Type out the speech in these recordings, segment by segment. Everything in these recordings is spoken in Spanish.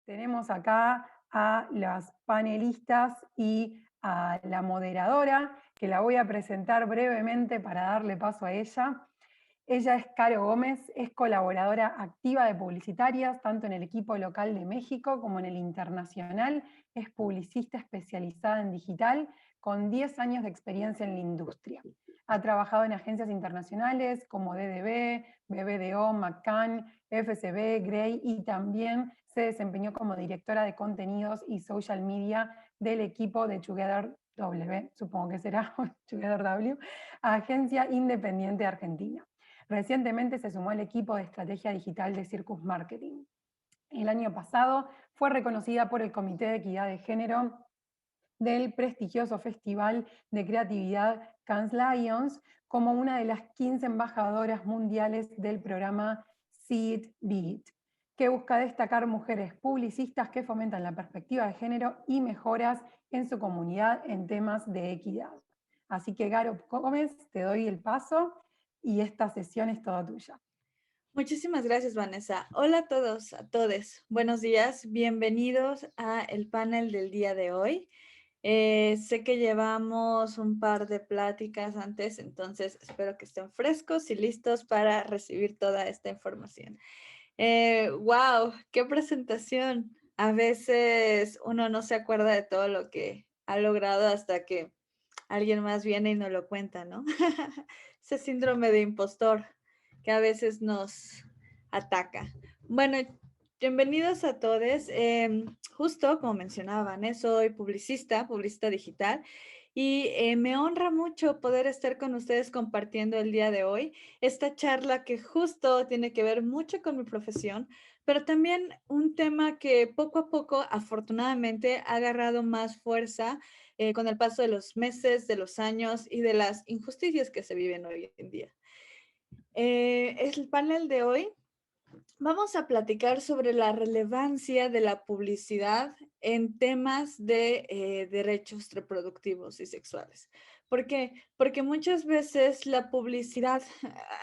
Tenemos acá a las panelistas y a la moderadora, que la voy a presentar brevemente para darle paso a ella. Ella es Caro Gómez, es colaboradora activa de Publicitarias, tanto en el equipo local de México como en el internacional. Es publicista especializada en digital, con 10 años de experiencia en la industria. Ha trabajado en agencias internacionales como DDB, BBDO, McCann, FCB, Grey, y también se desempeñó como directora de contenidos y social media del equipo de Together W, supongo que será Together W, agencia independiente argentina. Recientemente se sumó al equipo de estrategia digital de Circus Marketing. El año pasado fue reconocida por el Comité de Equidad de Género del prestigioso Festival de Creatividad Cannes Lions como una de las 15 embajadoras mundiales del programa See It, Be It, que busca destacar mujeres publicistas que fomentan la perspectiva de género y mejoras en su comunidad en temas de equidad. Así que, Garo Gómez, te doy el paso y esta sesión es toda tuya. Muchísimas gracias, Vanessa. Hola a todos, a todes. Buenos días, bienvenidos a el panel del día de hoy. Sé que llevamos un par de pláticas antes, entonces espero que estén frescos y listos para recibir toda esta información. ¡Wow! ¡Qué presentación! A veces uno no se acuerda de todo lo que ha logrado hasta que alguien más viene y nos lo cuenta, ¿no? Ese síndrome de impostor que a veces nos ataca. Bueno, bienvenidos a todos. Justo como mencionaban, soy publicista digital, y me honra mucho poder estar con ustedes compartiendo el día de hoy esta charla que justo tiene que ver mucho con mi profesión, pero también un tema que poco a poco, afortunadamente, ha agarrado más fuerza con el paso de los meses, de los años y de las injusticias que se viven hoy en día. El panel de hoy vamos a platicar sobre la relevancia de la publicidad en temas de derechos reproductivos y sexuales. ¿Por qué? Porque muchas veces la publicidad,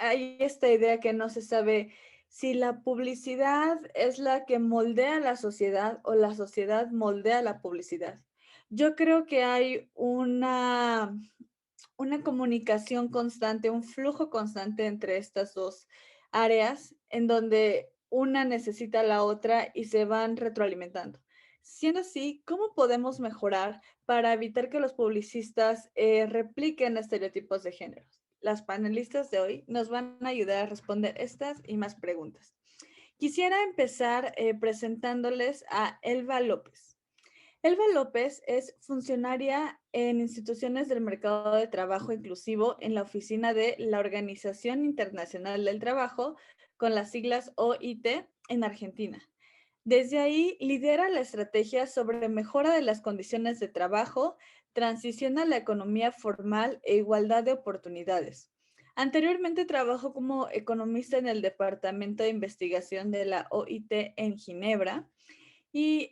hay esta idea que no se sabe si la publicidad es la que moldea la sociedad o la sociedad moldea la publicidad. Yo creo que hay una comunicación constante, un flujo constante entre estas dos áreas en donde una necesita a la otra y se van retroalimentando. Siendo así, ¿cómo podemos mejorar para evitar que los publicistas repliquen estereotipos de género? Las panelistas de hoy nos van a ayudar a responder estas y más preguntas. Quisiera empezar presentándoles a Elba López. Elba López es funcionaria en instituciones del mercado de trabajo inclusivo en la oficina de la Organización Internacional del Trabajo, con las siglas OIT, en Argentina. Desde ahí lidera la estrategia sobre mejora de las condiciones de trabajo, transición a la economía formal e igualdad de oportunidades. Anteriormente trabajó como economista en el Departamento de Investigación de la OIT en Ginebra, y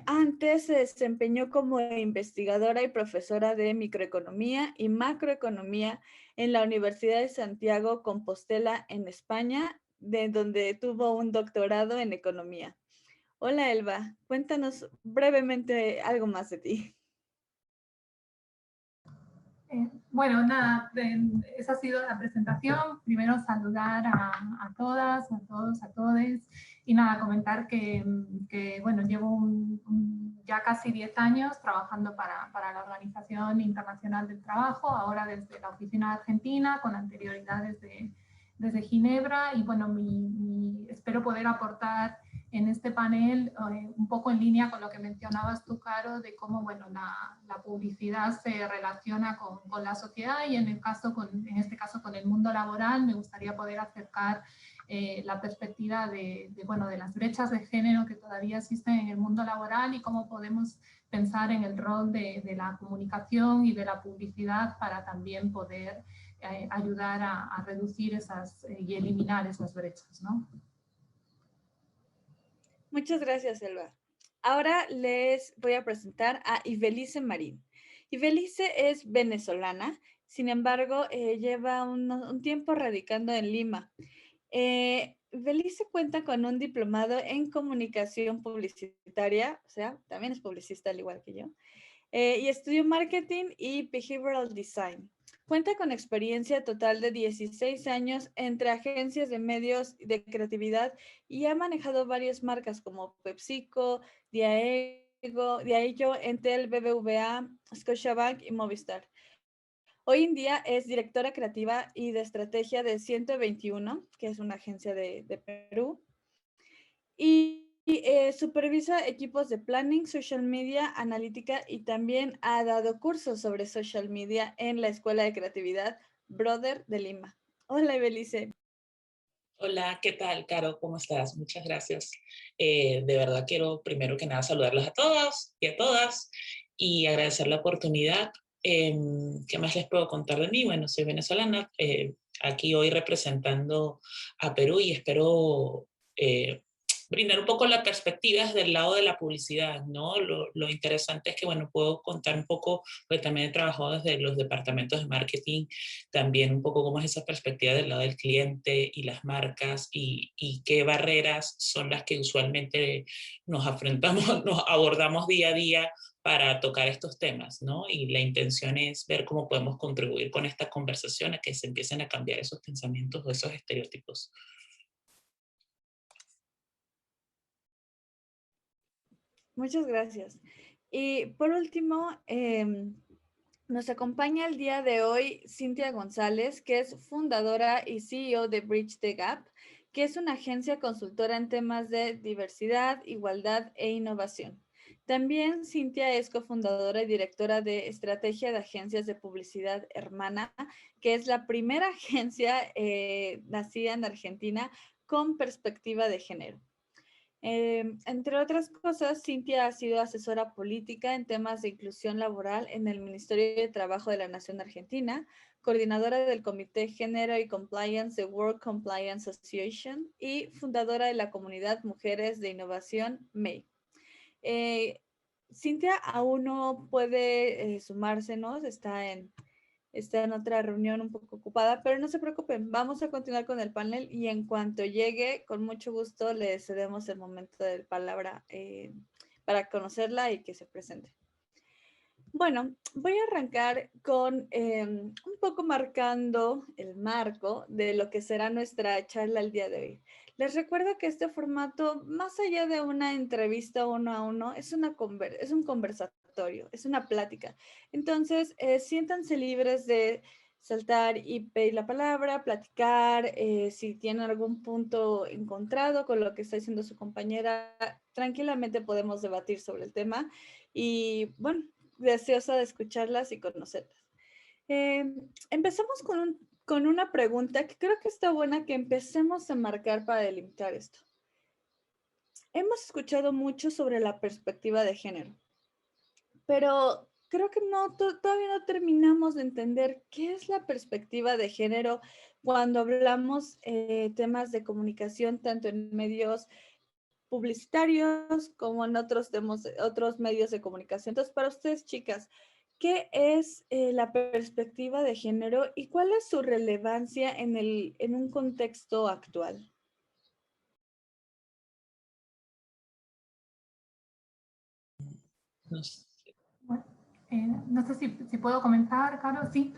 antes se desempeñó como investigadora y profesora de microeconomía y macroeconomía en la Universidad de Santiago Compostela en España, de donde tuvo un doctorado en economía. Hola Elba, cuéntanos brevemente algo más de ti. Bueno, nada, esa ha sido la presentación. Primero saludar a todas, a todos, a todes, y nada, comentar que bueno, llevo ya casi 10 años trabajando para la Organización Internacional del Trabajo, ahora desde la oficina argentina, con anterioridad desde Ginebra, y bueno, espero poder aportar en este panel un poco en línea con lo que mencionabas tú, Caro, de cómo bueno, la publicidad se relaciona con la sociedad y en este caso con el mundo laboral. Me gustaría poder acercar la perspectiva bueno, de las brechas de género que todavía existen en el mundo laboral y cómo podemos pensar en el rol de la comunicación y de la publicidad para también poder ayudar a reducir y eliminar esas brechas, ¿no? Muchas gracias, Elba. Ahora les voy a presentar a Ibelice Marín. Ibelice es venezolana, sin embargo, lleva un tiempo radicando en Lima. Belice cuenta con un diplomado en comunicación publicitaria, o sea, también es publicista al igual que yo, y estudió marketing y behavioral design. Cuenta con experiencia total de 16 años entre agencias de medios de creatividad y ha manejado varias marcas como PepsiCo, Diageo, Entel, BBVA, Scotiabank y Movistar. Hoy en día es directora creativa y de estrategia de 121, que es una agencia de Perú, y supervisa equipos de planning, social media, analítica y también ha dado cursos sobre social media en la Escuela de Creatividad Brother de Lima. Hola, Belice. Hola, ¿qué tal, Caro? ¿Cómo estás? Muchas gracias. De verdad quiero primero que nada saludarlas a todos y a todas y agradecer la oportunidad. ¿Qué más les puedo contar de mí? Bueno, soy venezolana, aquí hoy representando a Perú y espero brindar un poco la perspectiva desde el lado de la publicidad, ¿no? Lo interesante es que, bueno, puedo contar un poco, porque también he trabajado desde los departamentos de marketing, también un poco cómo es esa perspectiva del lado del cliente y las marcas y qué barreras son las que usualmente nos afrontamos, nos abordamos día a día para tocar estos temas, ¿no? Y la intención es ver cómo podemos contribuir con esta conversación a que se empiecen a cambiar esos pensamientos o esos estereotipos. Muchas gracias. Y por último, nos acompaña el día de hoy Cintia González, que es fundadora y CEO de Bridge the Gap, que es una agencia consultora en temas de diversidad, igualdad e innovación. También Cintia es cofundadora y directora de estrategia de agencias de publicidad Hermana, que es la primera agencia nacida en Argentina con perspectiva de género. Entre otras cosas, Cintia ha sido asesora política en temas de inclusión laboral en el Ministerio de Trabajo de la Nación Argentina, coordinadora del Comité Género y Compliance de World Compliance Association y fundadora de la comunidad Mujeres de Innovación, MEI. Cintia aún no puede sumársenos, está en otra reunión un poco ocupada, pero no se preocupen, vamos a continuar con el panel y en cuanto llegue, con mucho gusto le cedemos el momento de palabra para conocerla y que se presente. Bueno, voy a arrancar con un poco marcando el marco de lo que será nuestra charla el día de hoy. Les recuerdo que este formato, más allá de una entrevista uno a uno, es un conversatorio, es una plática. Entonces, siéntanse libres de saltar y pedir la palabra, platicar, si tienen algún punto encontrado con lo que está diciendo su compañera, tranquilamente podemos debatir sobre el tema. Y bueno, deseosa de escucharlas y conocerlas. Empezamos con una pregunta que creo que está buena que empecemos a marcar para delimitar esto. Hemos escuchado mucho sobre la perspectiva de género, pero creo que todavía no terminamos de entender qué es la perspectiva de género cuando hablamos temas de comunicación, tanto en medios publicitarios como en otros medios de comunicación. Entonces, para ustedes, chicas, ¿qué es la perspectiva de género y cuál es su relevancia en un contexto actual? No sé. Bueno, no sé si puedo comentar, Caro, sí.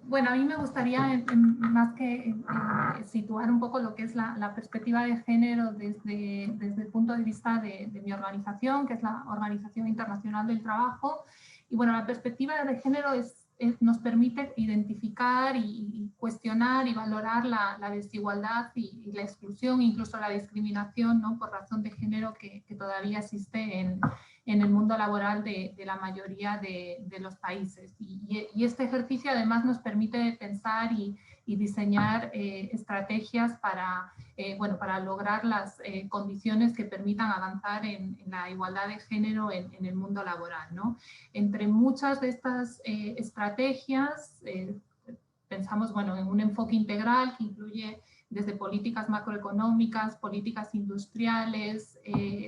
Bueno, a mí me gustaría más que situar un poco lo que es la perspectiva de género desde el punto de vista de mi organización, que es la Organización Internacional del Trabajo. Y bueno, la perspectiva de género nos permite identificar y cuestionar y valorar la desigualdad y la exclusión, incluso la discriminación, ¿no?, por razón de género que todavía existe en el mundo laboral de la mayoría de los países. Y este ejercicio además nos permite pensar y diseñar estrategias para lograr las condiciones que permitan avanzar en la igualdad de género en el mundo laboral, ¿no? Entre muchas de estas estrategias, pensamos, bueno, en un enfoque integral que incluye desde políticas macroeconómicas, políticas industriales,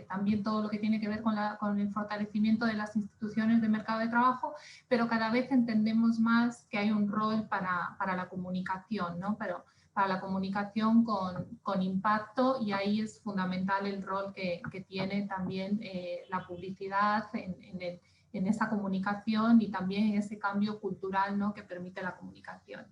también todo lo que tiene que ver con el fortalecimiento de las instituciones de mercado de trabajo, pero cada vez entendemos más que hay un rol para la comunicación, ¿no? Pero para la comunicación con impacto, y ahí es fundamental el rol que tiene también la publicidad en esa comunicación y también en ese cambio cultural, ¿no?, que permite la comunicación.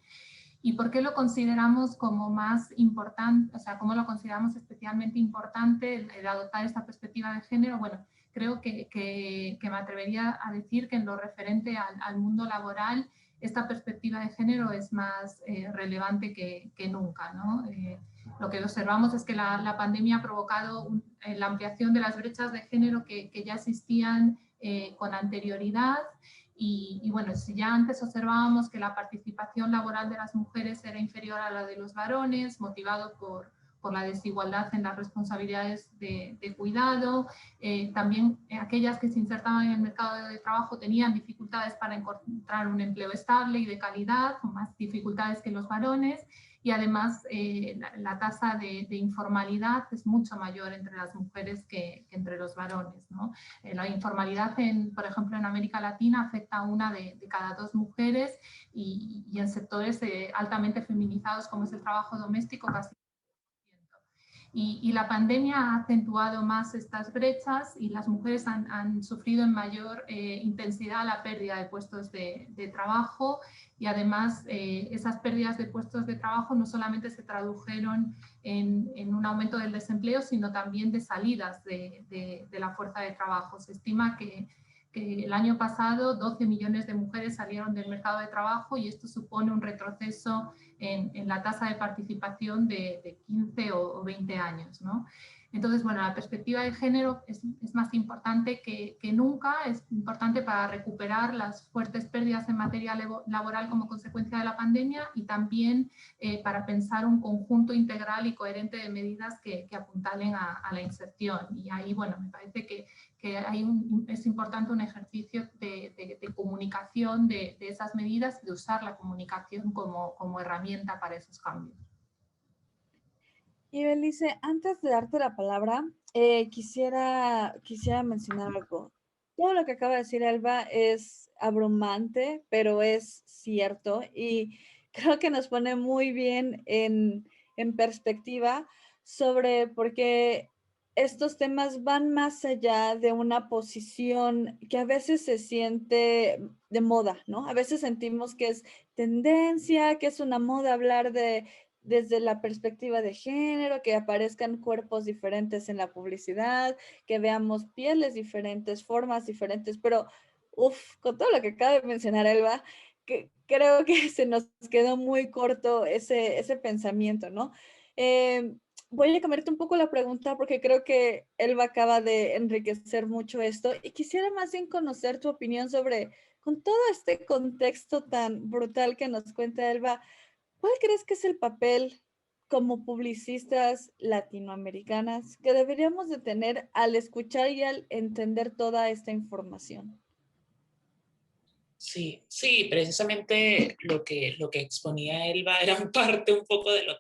¿Y por qué lo consideramos como más importante, o sea, cómo lo consideramos especialmente importante el adoptar esta perspectiva de género? Bueno, creo que me atrevería a decir que en lo referente al mundo laboral, esta perspectiva de género es más relevante que nunca, ¿no? Lo que observamos es que la pandemia ha provocado la ampliación de las brechas de género que ya existían con anterioridad. Y bueno, si ya antes observábamos que la participación laboral de las mujeres era inferior a la de los varones, motivado por la desigualdad en las responsabilidades de cuidado, también aquellas que se insertaban en el mercado de trabajo tenían dificultades para encontrar un empleo estable y de calidad, más dificultades que los varones, y además la tasa de informalidad es mucho mayor entre las mujeres que entre los varones, ¿no? La informalidad, por ejemplo, en América Latina afecta a una de cada 2 mujeres, y en sectores altamente feminizados como es el trabajo doméstico casi. Y la pandemia ha acentuado más estas brechas, y las mujeres han sufrido en mayor intensidad la pérdida de puestos de trabajo, y además esas pérdidas de puestos de trabajo no solamente se tradujeron en un aumento del desempleo, sino también de salidas de la fuerza de trabajo. Se estima que el año pasado 12 millones de mujeres salieron del mercado de trabajo, y esto supone un retroceso en la tasa de participación de 15 o 20 años, ¿no? Entonces, bueno, la perspectiva de género es más importante que nunca, es importante para recuperar las fuertes pérdidas en materia laboral como consecuencia de la pandemia, y también para pensar un conjunto integral y coherente de medidas que apuntalen a la inserción. Y ahí, bueno, me parece que es importante un ejercicio de comunicación de esas medidas, y de usar la comunicación como herramienta para esos cambios. Y Belice, antes de darte la palabra, quisiera mencionar algo. Todo lo que acaba de decir Elba es abrumante, pero es cierto, y creo que nos pone muy bien en perspectiva sobre por qué estos temas van más allá de una posición que a veces se siente de moda, ¿no? A veces sentimos que es tendencia, que es una moda hablar desde la perspectiva de género, que aparezcan cuerpos diferentes en la publicidad, que veamos pieles diferentes, formas diferentes, pero con todo lo que acaba de mencionar Elba, que creo que se nos quedó muy corto ese pensamiento, ¿no? Voy a cambiarte un poco la pregunta porque creo que Elba acaba de enriquecer mucho esto, y quisiera más bien conocer tu opinión sobre, con todo este contexto tan brutal que nos cuenta Elba, ¿cuál crees que es el papel como publicistas latinoamericanas que deberíamos de tener al escuchar y al entender toda esta información? Sí, sí, precisamente lo que exponía Elba era parte un poco de lo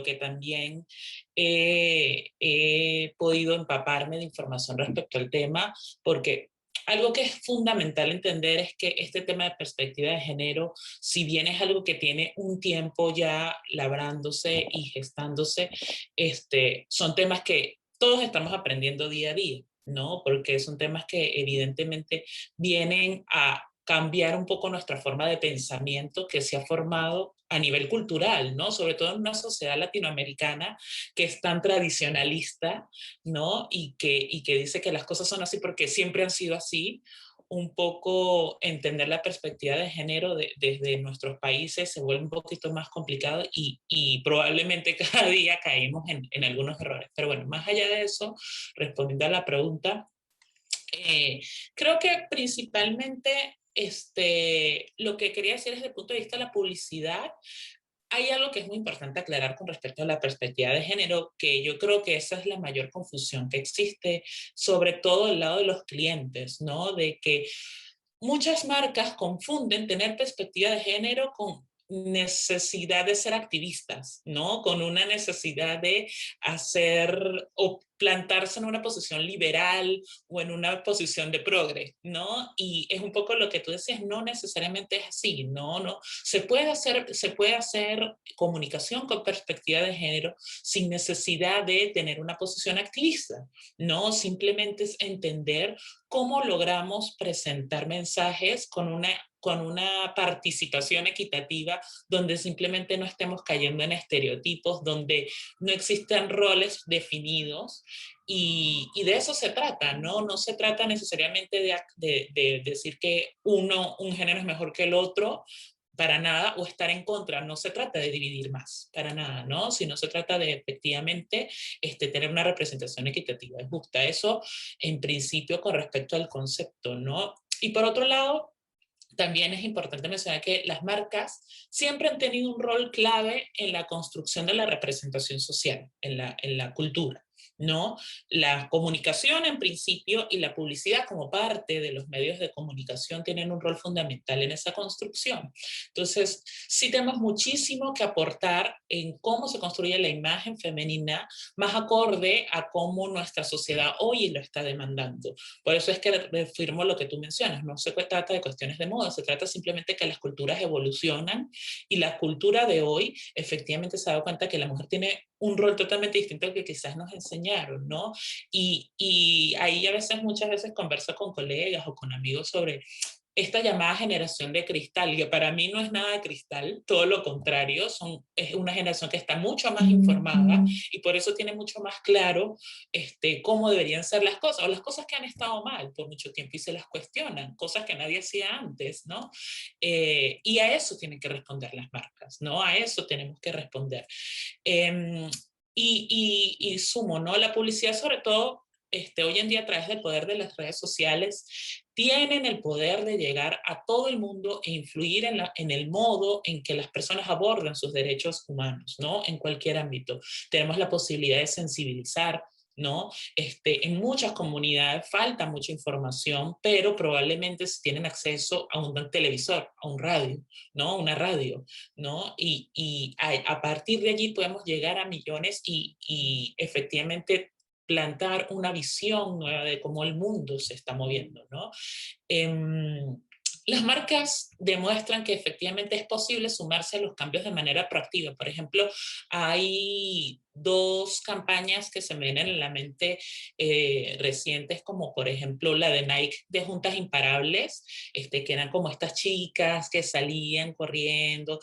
que también he podido empaparme de información respecto al tema, porque algo que es fundamental entender es que este tema de perspectiva de género, si bien es algo que tiene un tiempo ya labrándose y gestándose, son temas que todos estamos aprendiendo día a día, ¿no? Porque son temas que evidentemente vienen a cambiar un poco nuestra forma de pensamiento que se ha formado a nivel cultural, ¿no? Sobre todo en una sociedad latinoamericana que es tan tradicionalista, ¿no? Y que dice que las cosas son así porque siempre han sido así. Un poco entender la perspectiva de género desde nuestros países se vuelve un poquito más complicado, y probablemente cada día caemos en algunos errores. Pero bueno, más allá de eso, respondiendo a la pregunta, creo que principalmente lo que quería decir desde el punto de vista de la publicidad, hay algo que es muy importante aclarar con respecto a la perspectiva de género, que yo creo que esa es la mayor confusión que existe, sobre todo del lado de los clientes, ¿no? De que muchas marcas confunden tener perspectiva de género con necesidad de ser activistas, ¿no? Con una necesidad de hacer o plantarse en una posición liberal o en una posición de progre, ¿no? Y es un poco lo que tú decías, no necesariamente es así, no. Se puede hacer comunicación con perspectiva de género sin necesidad de tener una posición activista, ¿no? Simplemente es entender cómo logramos presentar mensajes con una participación equitativa, donde simplemente no estemos cayendo en estereotipos, donde no existen roles definidos, y de eso se trata, ¿no? No se trata necesariamente de decir que un género es mejor que el otro, para nada, o estar en contra. No se trata de dividir más, para nada, ¿no? Sino se trata de efectivamente tener una representación equitativa y justa. Eso en principio con respecto al concepto, ¿no? Y por otro lado, también es importante mencionar que las marcas siempre han tenido un rol clave en la construcción de la representación social, en la cultura, ¿no? La comunicación en principio y la publicidad como parte de los medios de comunicación tienen un rol fundamental en esa construcción. Entonces, sí tenemos muchísimo que aportar en cómo se construye la imagen femenina más acorde a cómo nuestra sociedad hoy lo está demandando. Por eso es que reafirmo lo que tú mencionas, no se trata de cuestiones de moda, se trata simplemente que las culturas evolucionan y la cultura de hoy efectivamente se ha dado cuenta que la mujer tiene un rol totalmente distinto al que quizás nos enseñaron, ¿no? Y ahí muchas veces converso con colegas o con amigos sobre esta llamada generación de cristal, que para mí no es nada de cristal, todo lo contrario, es una generación que está mucho más informada y por eso tiene mucho más claro cómo deberían ser las cosas, o las cosas que han estado mal por mucho tiempo y se las cuestionan, cosas que nadie hacía antes, ¿no? Y a eso tienen que responder las marcas, ¿no? A eso tenemos que responder. Y sumo, ¿no? La publicidad, sobre todo, hoy en día a través del poder de las redes sociales, tienen el poder de llegar a todo el mundo e influir en el modo en que las personas abordan sus derechos humanos, ¿no? En cualquier ámbito. Tenemos la posibilidad de sensibilizar, ¿no? En muchas comunidades falta mucha información, pero probablemente si tienen acceso a un televisor, a un radio, ¿no? Una radio, ¿no? Y a partir de allí podemos llegar a millones y efectivamente plantar una visión nueva de cómo el mundo se está moviendo, ¿no? Las marcas demuestran que efectivamente es posible sumarse a los cambios de manera proactiva. Por ejemplo, hay dos campañas que se me vienen en la mente recientes, como por ejemplo la de Nike de Juntas Imparables, que eran como estas chicas que salían corriendo,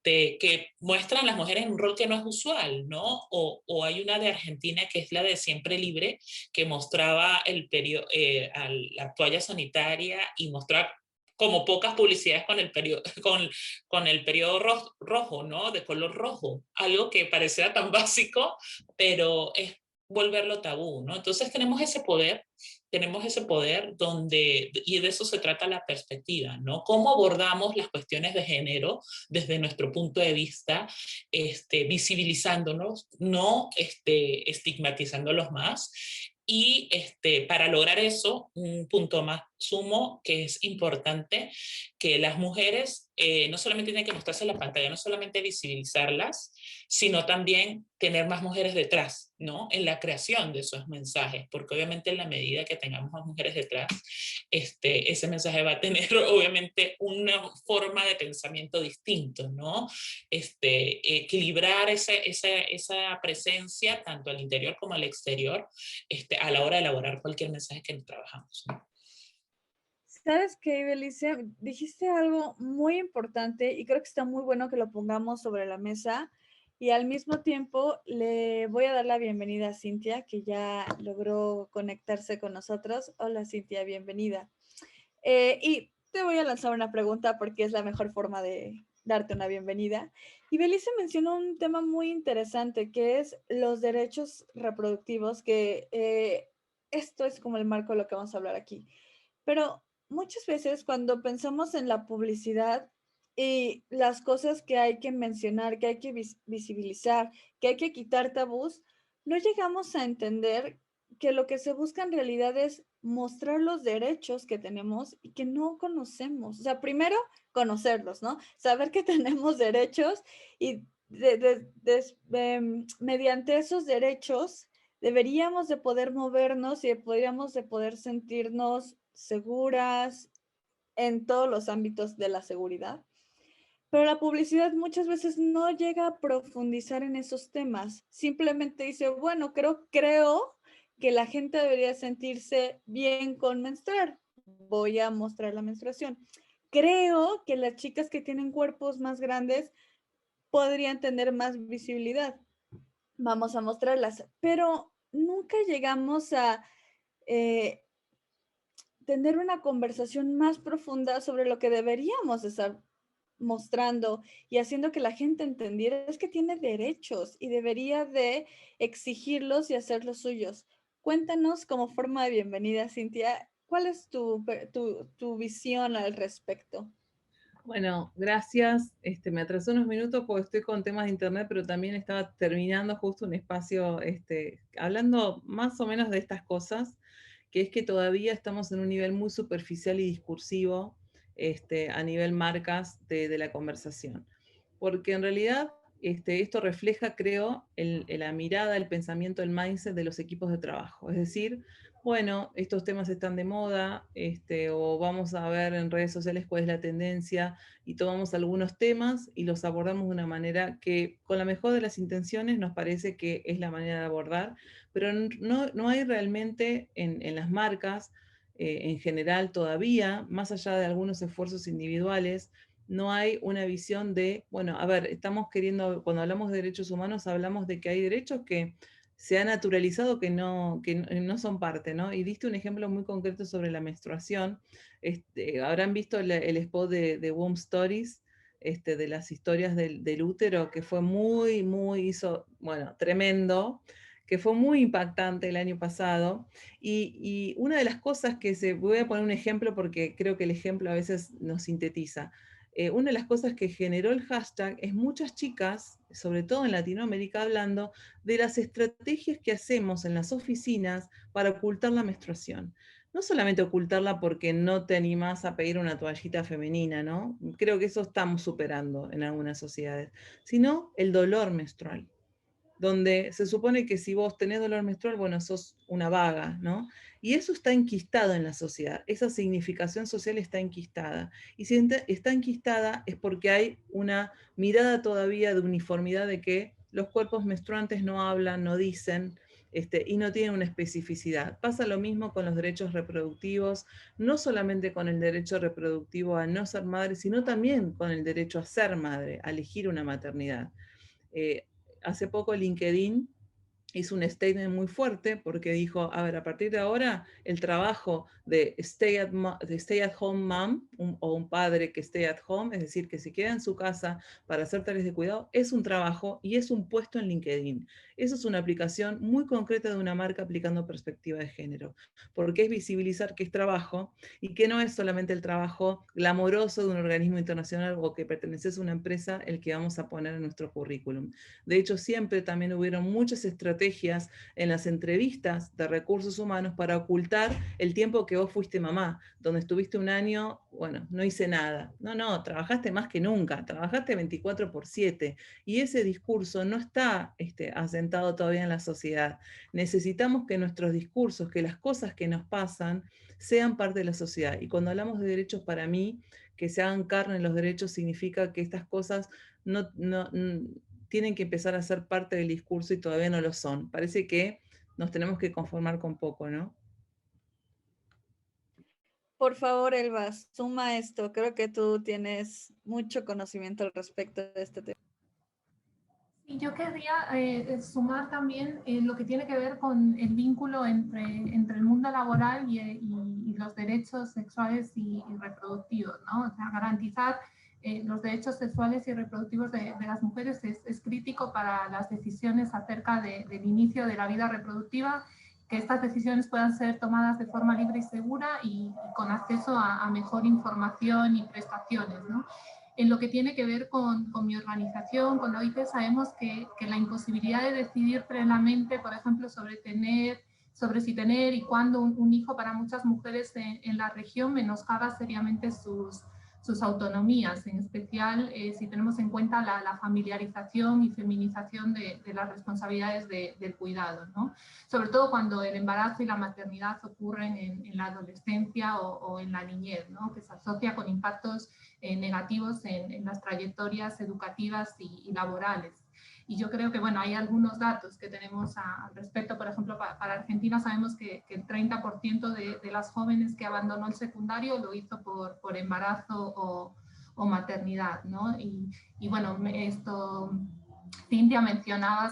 que muestran a las mujeres en un rol que no es usual, ¿no? O hay una de Argentina que es la de Siempre Libre, que mostraba la toalla sanitaria y mostraba como pocas publicidades con el periodo rojo, ¿no? De color rojo. Algo que parecía tan básico, pero es volverlo tabú, ¿no? Entonces tenemos ese poder y de eso se trata la perspectiva, ¿no? Cómo abordamos las cuestiones de género desde nuestro punto de vista, visibilizándonos, no estigmatizándolos más. Y para lograr eso, un punto más sumo que es importante, que las mujeres no solamente tienen que mostrarse en la pantalla, no solamente visibilizarlas, sino también tener más mujeres detrás, ¿no? En la creación de esos mensajes, porque obviamente en la medida que tengamos más mujeres detrás, ese mensaje va a tener obviamente una forma de pensamiento distinto, ¿no? Equilibrar esa presencia tanto al interior como al exterior a la hora de elaborar cualquier mensaje que trabajamos, ¿no? ¿Sabes qué, Belicia? Dijiste algo muy importante y creo que está muy bueno que lo pongamos sobre la mesa y al mismo tiempo le voy a dar la bienvenida a Cintia, que ya logró conectarse con nosotros. Hola, Cintia, bienvenida. Y te voy a lanzar una pregunta porque es la mejor forma de darte una bienvenida. Y Belicia mencionó un tema muy interesante que es los derechos reproductivos, que esto es como el marco de lo que vamos a hablar aquí. Pero muchas veces cuando pensamos en la publicidad y las cosas que hay que mencionar, que hay que visibilizar, que hay que quitar tabús, no llegamos a entender que lo que se busca en realidad es mostrar los derechos que tenemos y que no conocemos. O sea, primero conocerlos, ¿no? Saber que tenemos derechos y mediante esos derechos deberíamos de poder movernos y deberíamos de poder sentirnos seguras en todos los ámbitos de la seguridad. Pero la publicidad muchas veces no llega a profundizar en esos temas. Simplemente dice, bueno, creo que la gente debería sentirse bien con menstruar. Voy a mostrar la menstruación. Creo que las chicas que tienen cuerpos más grandes podrían tener más visibilidad. Vamos a mostrarlas. Pero nunca llegamos a tener una conversación más profunda sobre lo que deberíamos estar mostrando y haciendo que la gente entendiera es que tiene derechos y debería de exigirlos y hacerlos suyos. Cuéntanos como forma de bienvenida, Cintia, ¿cuál es tu visión al respecto? Bueno, gracias. Me atrasó unos minutos porque estoy con temas de internet, pero también estaba terminando justo un espacio hablando más o menos de estas cosas, que es que todavía estamos en un nivel muy superficial y discursivo a nivel marcas de la conversación. Porque en realidad esto refleja, creo, la mirada, el pensamiento, el mindset de los equipos de trabajo. Es decir, bueno, estos temas están de moda, o vamos a ver en redes sociales cuál es la tendencia, y tomamos algunos temas y los abordamos de una manera que, con la mejor de las intenciones, nos parece que es la manera de abordar, pero no hay realmente en las marcas, en general todavía, más allá de algunos esfuerzos individuales, no hay una visión de, bueno, a ver, estamos queriendo, cuando hablamos de derechos humanos, hablamos de que hay derechos que se ha naturalizado que no son parte, ¿no? Y diste un ejemplo muy concreto sobre la menstruación. Habrán visto el spot de Womb Stories, de las historias del útero, que fue bueno, tremendo, que fue muy impactante el año pasado. Y una de las cosas voy a poner un ejemplo porque creo que el ejemplo a veces nos sintetiza. Una de las cosas que generó el hashtag es muchas chicas, sobre todo en Latinoamérica, hablando de las estrategias que hacemos en las oficinas para ocultar la menstruación. No solamente ocultarla porque no te animás a pedir una toallita femenina, ¿no? Creo que eso estamos superando en algunas sociedades, sino el dolor menstrual, donde se supone que si vos tenés dolor menstrual, bueno, sos una vaga, ¿no? Y eso está enquistado en la sociedad, esa significación social está enquistada. Y si está enquistada es porque hay una mirada todavía de uniformidad de que los cuerpos menstruantes no hablan, no dicen, y no tienen una especificidad. Pasa lo mismo con los derechos reproductivos, no solamente con el derecho reproductivo a no ser madre, sino también con el derecho a ser madre, a elegir una maternidad. Hace poco LinkedIn hizo un statement muy fuerte porque dijo, a ver, a partir de ahora el trabajo de stay at home mom o un padre que stay at home, es decir, que se queda en su casa para hacer tareas de cuidado, es un trabajo y es un puesto en LinkedIn. Eso es una aplicación muy concreta de una marca aplicando perspectiva de género, porque es visibilizar que es trabajo y que no es solamente el trabajo glamoroso de un organismo internacional o que perteneces a una empresa el que vamos a poner en nuestro currículum. De hecho, siempre también hubieron muchas estrategias en las entrevistas de recursos humanos para ocultar el tiempo que vos fuiste mamá, donde estuviste un año, bueno, no hice nada. No, trabajaste más que nunca, trabajaste 24/7 y ese discurso no está asentado todavía en la sociedad. Necesitamos que nuestros discursos, que las cosas que nos pasan, sean parte de la sociedad. Y cuando hablamos de derechos, para mí, que se hagan carne en los derechos significa que estas cosas no tienen que empezar a ser parte del discurso y todavía no lo son. Parece que nos tenemos que conformar con poco, ¿no? Por favor, Elba, suma esto. Creo que tú tienes mucho conocimiento al respecto de este tema. Y yo querría sumar también lo que tiene que ver con el vínculo entre el mundo laboral y los derechos sexuales y reproductivos, ¿no? O sea, garantizar los derechos sexuales y reproductivos de las mujeres es crítico para las decisiones acerca del inicio de la vida reproductiva, que estas decisiones puedan ser tomadas de forma libre y segura y con acceso a mejor información y prestaciones, ¿no? En lo que tiene que ver con mi organización, con la OIT, sabemos que la imposibilidad de decidir plenamente, por ejemplo, sobre si tener y cuándo un hijo para muchas mujeres en la región menoscaba seriamente sus sus autonomías, en especial si tenemos en cuenta la familiarización y feminización de las responsabilidades del cuidado, ¿no? Sobre todo cuando el embarazo y la maternidad ocurren en la adolescencia o en la niñez, ¿no? Que se asocia con impactos negativos en las trayectorias educativas y laborales. Y yo creo que, bueno, hay algunos datos que tenemos al respecto. Por ejemplo, para Argentina sabemos que el 30% de las jóvenes que abandonó el secundario lo hizo por embarazo o maternidad, ¿no? Y bueno, Cintia mencionaba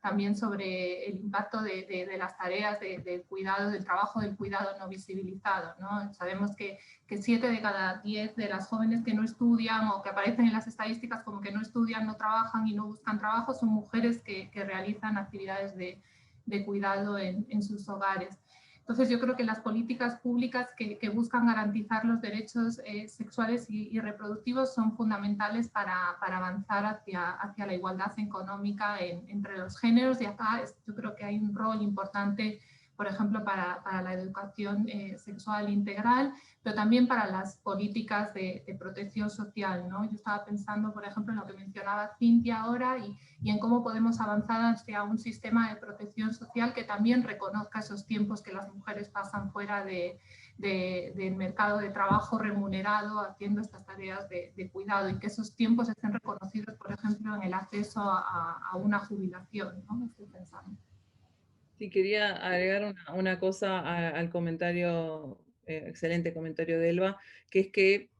también sobre el impacto de las tareas del cuidado, del trabajo del cuidado no visibilizado, ¿no? Sabemos que 7 de cada 10 de las jóvenes que no estudian o que aparecen en las estadísticas como que no estudian, no trabajan y no buscan trabajo son mujeres que realizan actividades de cuidado en sus hogares. Entonces yo creo que las políticas públicas que buscan garantizar los derechos sexuales y reproductivos son fundamentales para avanzar hacia la igualdad económica entre los géneros, y acá yo creo que hay un rol importante, por ejemplo, para la educación sexual integral, pero también para las políticas de protección social, ¿no? Yo estaba pensando, por ejemplo, en lo que mencionaba Cintia ahora y en cómo podemos avanzar hacia un sistema de protección social que también reconozca esos tiempos que las mujeres pasan fuera del mercado de trabajo remunerado haciendo estas tareas de cuidado, y que esos tiempos estén reconocidos, por ejemplo, en el acceso a una jubilación, ¿no? Estoy pensando. Sí, quería agregar una cosa al comentario, excelente comentario de Elba, que es que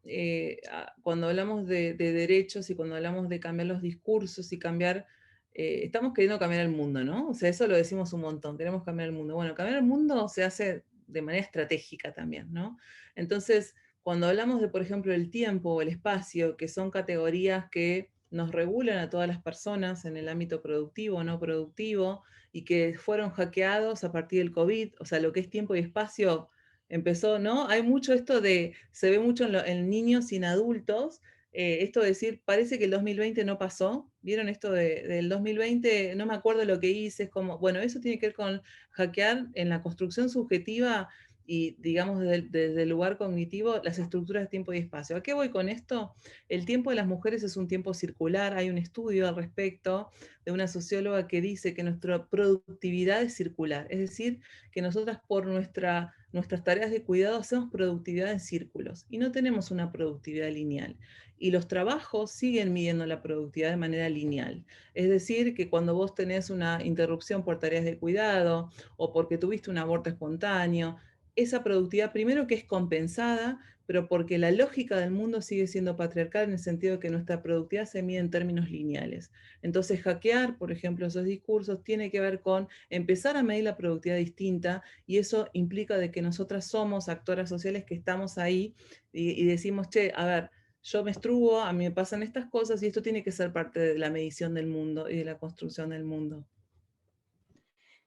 cuando hablamos de derechos y cuando hablamos de cambiar los discursos y cambiar, estamos queriendo cambiar el mundo, ¿no? O sea, eso lo decimos un montón, queremos cambiar el mundo. Bueno, cambiar el mundo se hace de manera estratégica también, ¿no? Entonces, cuando hablamos de, por ejemplo, el tiempo o el espacio, que son categorías que nos regulan a todas las personas en el ámbito productivo o no productivo, y que fueron hackeados a partir del COVID, o sea, lo que es tiempo y espacio empezó, ¿no? Hay mucho esto se ve mucho en niños y en adultos, esto de decir, parece que el 2020 no pasó, ¿vieron esto del 2020? No me acuerdo lo que hice, es como, bueno, eso tiene que ver con hackear en la construcción subjetiva y, digamos, desde el lugar cognitivo, las estructuras de tiempo y espacio. ¿A qué voy con esto? El tiempo de las mujeres es un tiempo circular, hay un estudio al respecto de una socióloga que dice que nuestra productividad es circular, es decir, que nosotras por nuestras tareas de cuidado hacemos productividad en círculos y no tenemos una productividad lineal. Y los trabajos siguen midiendo la productividad de manera lineal. Es decir, que cuando vos tenés una interrupción por tareas de cuidado o porque tuviste un aborto espontáneo, esa productividad primero que es compensada, pero porque la lógica del mundo sigue siendo patriarcal en el sentido de que nuestra productividad se mide en términos lineales. Entonces, hackear, por ejemplo, esos discursos tiene que ver con empezar a medir la productividad distinta, y eso implica de que nosotras somos actoras sociales que estamos ahí y decimos, che, a ver, yo menstruo, a mí me pasan estas cosas y esto tiene que ser parte de la medición del mundo y de la construcción del mundo.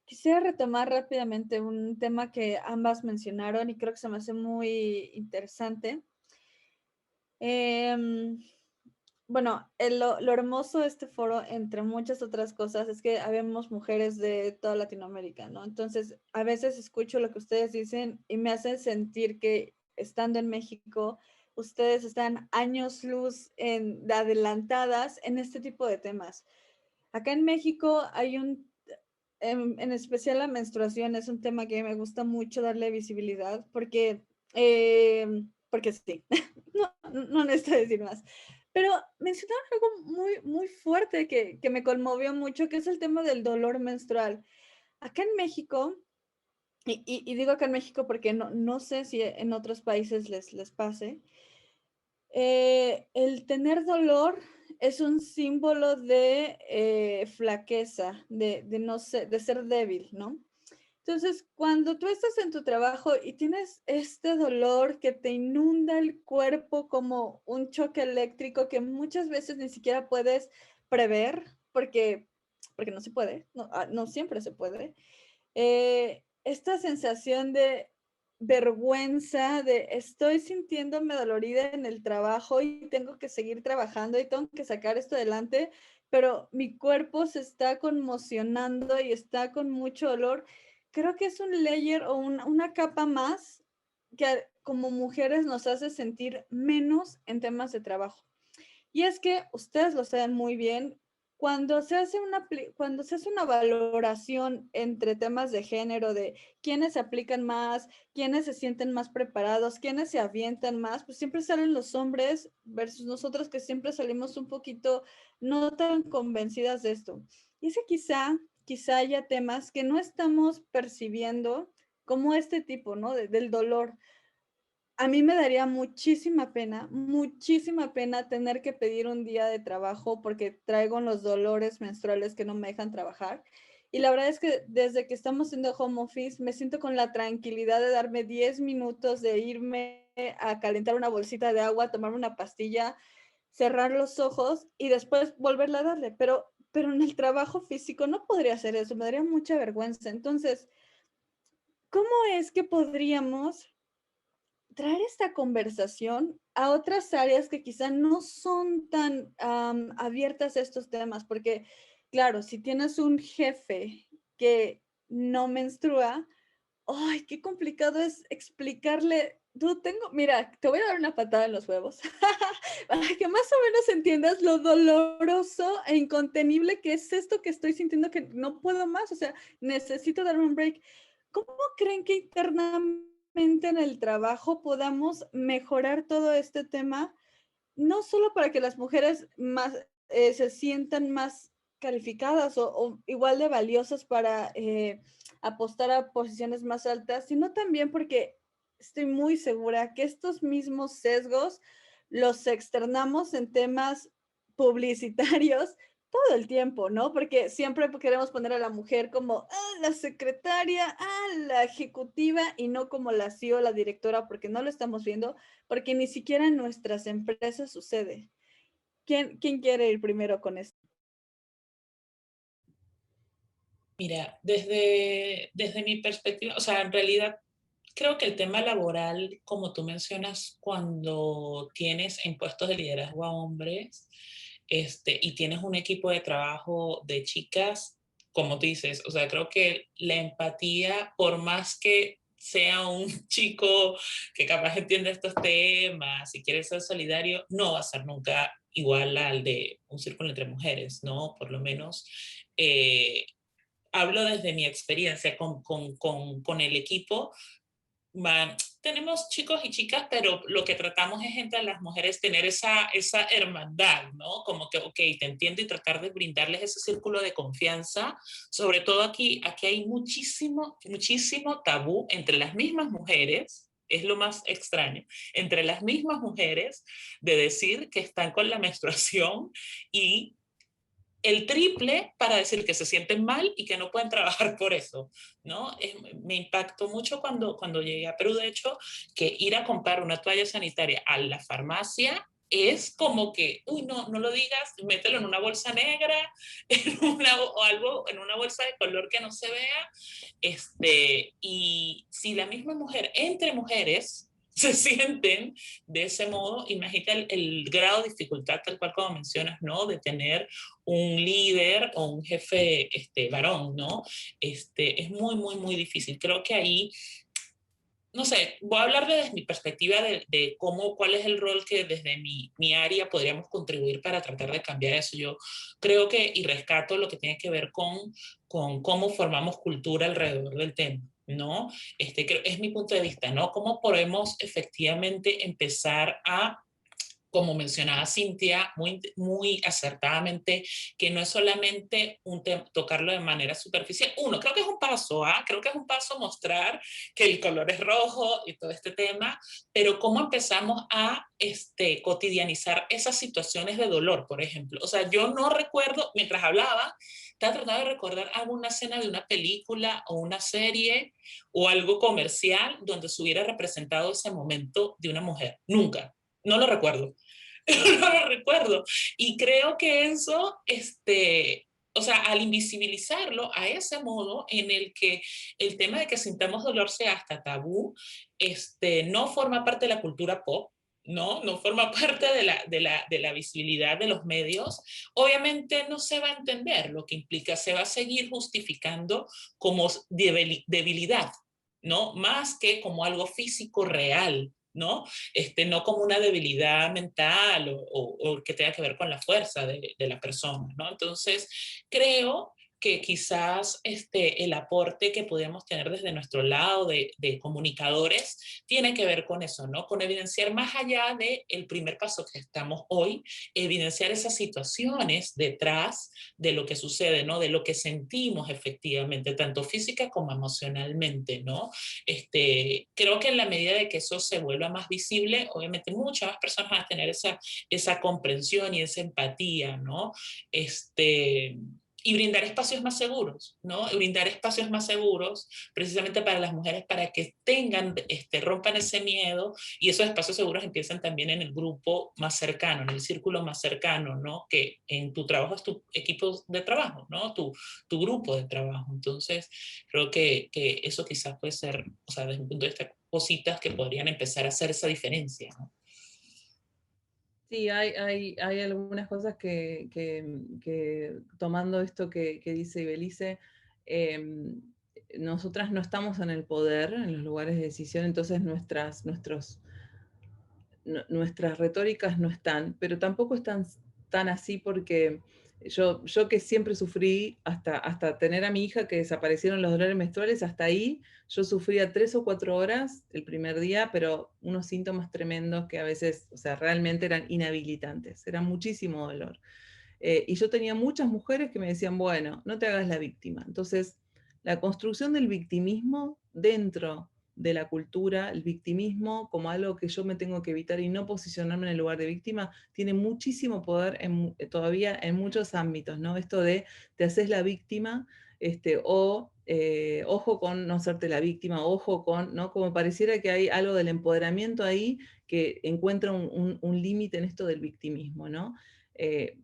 Quisiera retomar rápidamente un tema que ambas mencionaron y creo que se me hace muy interesante. Bueno, lo hermoso de este foro, entre muchas otras cosas, es que habemos mujeres de toda Latinoamérica, ¿no? Entonces, a veces escucho lo que ustedes dicen y me hacen sentir que estando en México, ustedes están años luz adelantadas en este tipo de temas. Acá en México hay en especial la menstruación, es un tema que me gusta mucho darle visibilidad porque sí, no necesito decir más. Pero mencionaron algo muy, muy fuerte que me conmovió mucho, que es el tema del dolor menstrual. Acá en México, y digo acá en México porque no sé si en otros países les pase, el tener dolor es un símbolo de flaqueza, de ser débil, ¿no? Entonces, cuando tú estás en tu trabajo y tienes este dolor que te inunda el cuerpo como un choque eléctrico que muchas veces ni siquiera puedes prever, porque no se puede, no siempre se puede, esta sensación de vergüenza, de estoy sintiéndome dolorida en el trabajo y tengo que seguir trabajando y tengo que sacar esto adelante, pero mi cuerpo se está conmocionando y está con mucho dolor. Creo que es un layer o una capa más que como mujeres nos hace sentir menos en temas de trabajo. Y es que ustedes lo saben muy bien, cuando se hace una valoración entre temas de género, de quiénes se aplican más, quiénes se sienten más preparados, quiénes se avientan más, pues siempre salen los hombres versus nosotros, que siempre salimos un poquito no tan convencidas de esto. Y es que quizá haya temas que no estamos percibiendo como este tipo, ¿no? Del dolor. A mí me daría muchísima pena tener que pedir un día de trabajo porque traigo los dolores menstruales que no me dejan trabajar. Y la verdad es que desde que estamos haciendo home office, me siento con la tranquilidad de darme 10 minutos, de irme a calentar una bolsita de agua, tomarme una pastilla, cerrar los ojos y después volverla a darle. Pero en el trabajo físico no podría hacer eso, me daría mucha vergüenza. Entonces, ¿cómo es que podríamos traer esta conversación a otras áreas que quizá no son tan abiertas a estos temas? Porque, claro, si tienes un jefe que no menstrua, ¡ay, qué complicado es explicarle! Mira, te voy a dar una patada en los huevos para que más o menos entiendas lo doloroso e incontenible que es esto que estoy sintiendo, que no puedo más, o sea, necesito darme un break. ¿Cómo creen que internamente en el trabajo podamos mejorar todo este tema? No solo para que las mujeres se sientan más calificadas o igual de valiosas para apostar a posiciones más altas, sino también porque estoy muy segura que estos mismos sesgos los externamos en temas publicitarios todo el tiempo, ¿no? Porque siempre queremos poner a la mujer como la secretaria, la ejecutiva, y no como la CEO, la directora, porque no lo estamos viendo, porque ni siquiera en nuestras empresas sucede. ¿Quién quiere ir primero con esto? Mira, desde mi perspectiva, o sea, en realidad creo que el tema laboral, como tú mencionas, cuando tienes en puestos de liderazgo a hombres, y tienes un equipo de trabajo de chicas, como tú dices, o sea, creo que la empatía, por más que sea un chico que capaz entiende estos temas y quiere ser solidario, no va a ser nunca igual al de un círculo entre mujeres, ¿no? Por lo menos hablo desde mi experiencia con el equipo. Tenemos chicos y chicas, pero lo que tratamos es entre las mujeres tener esa hermandad, ¿no? Como que, ok, te entiendo, y tratar de brindarles ese círculo de confianza. Sobre todo aquí hay muchísimo tabú entre las mismas mujeres, es lo más extraño, entre las mismas mujeres, de decir que están con la menstruación, y el triple para decir que se sienten mal y que no pueden trabajar por eso, ¿no? Me impactó mucho cuando llegué a Perú, de hecho, que ir a comprar una toalla sanitaria a la farmacia es como que, uy, no lo digas, mételo en una bolsa negra, o algo, en una bolsa de color que no se vea. Y si la misma mujer, entre mujeres, se sienten de ese modo, imagínate el grado de dificultad, tal cual como mencionas, ¿no? De tener un líder o un jefe varón, ¿no? Es muy difícil. Creo que ahí, no sé, voy a hablar desde mi perspectiva de cuál es el rol que desde mi área podríamos contribuir para tratar de cambiar eso. Yo creo que, y rescato lo que tiene que ver con cómo formamos cultura alrededor del tema, ¿no? Es mi punto de vista, ¿no? Cómo podemos efectivamente empezar a, como mencionaba Cintia muy acertadamente, que no es solamente tocarlo de manera superficial. Creo que es un paso, creo que es un paso mostrar que el color es rojo y todo este tema, pero cómo empezamos a cotidianizar esas situaciones de dolor, por ejemplo. O sea, yo no recuerdo, mientras hablaba, estaba tratando de recordar alguna escena de una película o una serie o algo comercial donde se hubiera representado ese momento de una mujer. Nunca, no lo recuerdo. No lo recuerdo. Y creo que eso, o sea, al invisibilizarlo a ese modo en el que el tema de que sintamos dolor sea hasta tabú, no forma parte de la cultura pop, no forma parte de la visibilidad de los medios, obviamente no se va a entender lo que implica, se va a seguir justificando como debilidad, ¿no? Más que como algo físico real, ¿no? No como una debilidad mental o que tenga que ver con la fuerza de la persona, ¿no? Entonces, creo que quizás el aporte que podemos tener desde nuestro lado de comunicadores tiene que ver con eso, ¿no? Con evidenciar más allá del primer paso que estamos hoy, evidenciar esas situaciones detrás de lo que sucede, ¿no? De lo que sentimos efectivamente, tanto física como emocionalmente, ¿no? Creo que en la medida de que eso se vuelva más visible, obviamente muchas más personas van a tener esa comprensión y esa empatía, ¿no? Y brindar espacios más seguros, ¿no? Brindar espacios más seguros precisamente para las mujeres, para que tengan, rompan ese miedo, y esos espacios seguros empiezan también en el grupo más cercano, en el círculo más cercano, ¿no? Que en tu trabajo es tu equipo de trabajo, ¿no? Tu grupo de trabajo. Entonces, creo que eso quizás puede ser, o sea, desde un punto de vista, cositas que podrían empezar a hacer esa diferencia, ¿no? Sí, hay algunas cosas que tomando esto que dice Ibelice, nosotras no estamos en el poder, en los lugares de decisión, entonces nuestras retóricas no están, pero tampoco están tan así porque yo que siempre sufrí, hasta tener a mi hija que desaparecieron los dolores menstruales, hasta ahí yo sufría 3 o 4 horas el primer día, pero unos síntomas tremendos que a veces, o sea, realmente eran inhabilitantes, era muchísimo dolor. Y yo tenía muchas mujeres que me decían, bueno, no te hagas la víctima. Entonces, la construcción del victimismo dentro de la cultura, el victimismo como algo que yo me tengo que evitar y no posicionarme en el lugar de víctima, tiene muchísimo poder todavía en muchos ámbitos, ¿no? Esto de te haces la víctima, ojo con no hacerte la víctima, ojo con, ¿no? Como pareciera que hay algo del empoderamiento ahí que encuentra un límite en esto del victimismo, ¿no?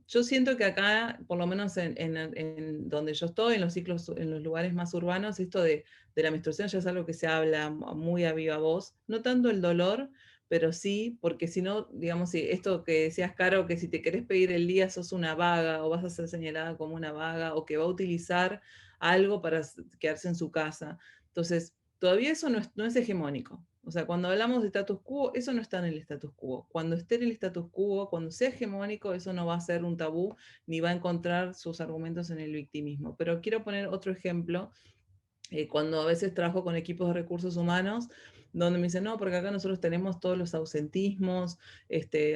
Yo siento que acá, por lo menos en donde yo estoy, en los ciclos, en los lugares más urbanos, esto de la menstruación ya es algo que se habla muy a viva voz, no tanto el dolor, pero sí, porque si no, digamos, si esto que decías, Caro, que si te querés pedir el día sos una vaga o vas a ser señalada como una vaga o que va a utilizar algo para quedarse en su casa. Entonces, todavía eso no es hegemónico. O sea, cuando hablamos de status quo, eso no está en el status quo. Cuando esté en el status quo, cuando sea hegemónico, eso no va a ser un tabú ni va a encontrar sus argumentos en el victimismo. Pero quiero poner otro ejemplo. Cuando a veces trabajo con equipos de recursos humanos, donde me dicen, no, porque acá nosotros tenemos todos los ausentismos,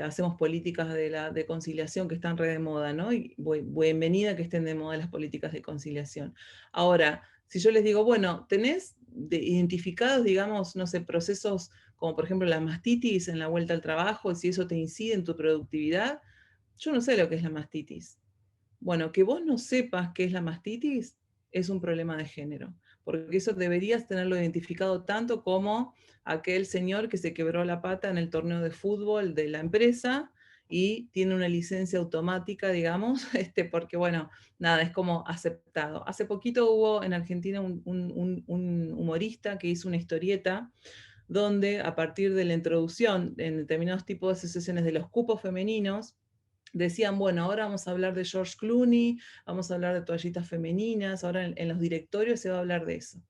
hacemos políticas de conciliación que están re de moda, ¿no? Y bienvenida que estén de moda las políticas de conciliación. Ahora, si yo les digo, bueno, tenés identificados, digamos, no sé, procesos como por ejemplo la mastitis en la vuelta al trabajo, y si eso te incide en tu productividad, yo no sé lo que es la mastitis. Bueno, que vos no sepas qué es la mastitis es un problema de género, porque eso deberías tenerlo identificado tanto como aquel señor que se quebró la pata en el torneo de fútbol de la empresa y tiene una licencia automática, digamos, porque bueno, nada, es como aceptado. Hace poquito hubo en Argentina un humorista que hizo una historieta donde a partir de la introducción en determinados tipos de asociaciones de los cupos femeninos, decían, bueno, ahora vamos a hablar de George Clooney, vamos a hablar de toallitas femeninas, ahora en los directorios se va a hablar de eso.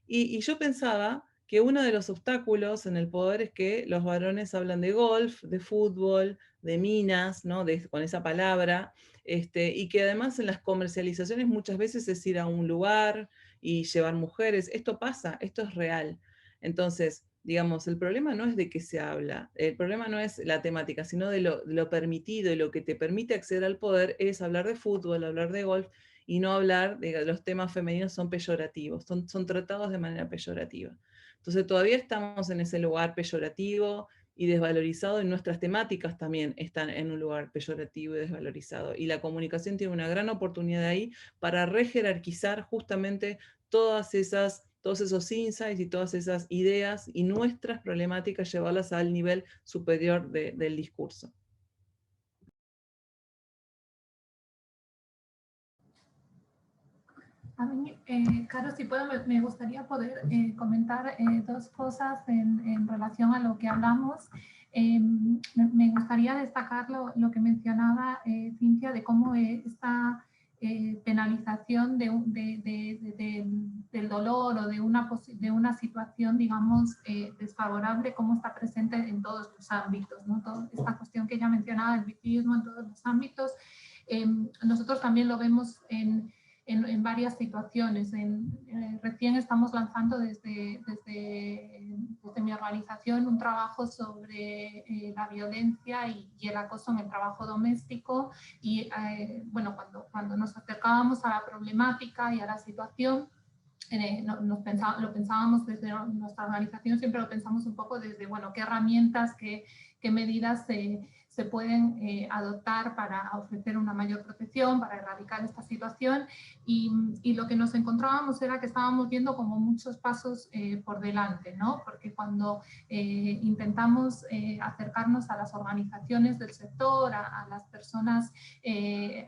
Y yo pensaba que uno de los obstáculos en el poder es que los varones hablan de golf, de fútbol, de minas, ¿no? Con esa palabra, y que además en las comercializaciones muchas veces es ir a un lugar y llevar mujeres. Esto pasa, esto es real. Entonces, digamos, el problema no es de qué se habla, el problema no es la temática, sino de lo permitido, y lo que te permite acceder al poder es hablar de fútbol, hablar de golf, y no hablar de los temas femeninos son peyorativos, son tratados de manera peyorativa. Entonces todavía estamos en ese lugar peyorativo y desvalorizado, y nuestras temáticas también están en un lugar peyorativo y desvalorizado. Y la comunicación tiene una gran oportunidad ahí para rejerarquizar justamente todos esos insights y todas esas ideas y nuestras problemáticas, llevarlas al nivel superior del discurso. A mí, Caro, si puedo, me gustaría poder comentar dos cosas en relación a lo que hablamos. Me gustaría destacar lo que mencionaba Cintia, de cómo esta penalización de dolor o de una situación, digamos, desfavorable, cómo está presente en todos los ámbitos, ¿no? Esta cuestión que ella mencionaba, el victimismo en todos los ámbitos, nosotros también lo vemos en varias situaciones. Recién estamos lanzando desde mi organización un trabajo sobre la violencia y el acoso en el trabajo doméstico, y bueno, cuando nos acercábamos a la problemática y a la situación, lo pensábamos desde nuestra organización, siempre lo pensamos un poco desde, bueno, qué herramientas, qué medidas se pueden adoptar para ofrecer una mayor protección, para erradicar esta situación, y lo que nos encontrábamos era que estábamos viendo como muchos pasos por delante, ¿no? Porque cuando intentamos acercarnos a las organizaciones del sector, a las personas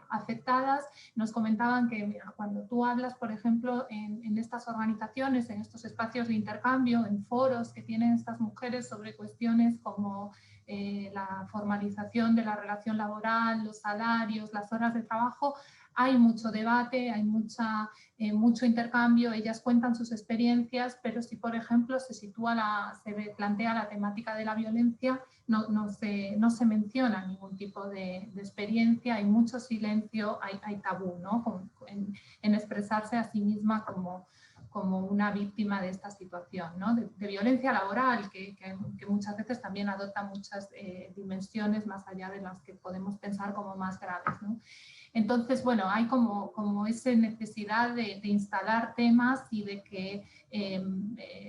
afectadas, nos comentaban que, mira, cuando tú hablas, por ejemplo, en estas organizaciones, en estos espacios de intercambio, en foros que tienen estas mujeres sobre cuestiones como la formalización de la relación laboral, los salarios, las horas de trabajo, hay mucho debate, hay mucho intercambio, ellas cuentan sus experiencias, pero si, por ejemplo, se plantea la temática de la violencia, no se menciona ningún tipo de experiencia, hay mucho silencio, hay tabú, ¿no? en expresarse a sí misma como una víctima de esta situación, ¿no? de violencia laboral, que muchas veces también adopta muchas dimensiones más allá de las que podemos pensar como más graves, ¿no? Entonces, bueno, hay como esa necesidad de instalar temas y de que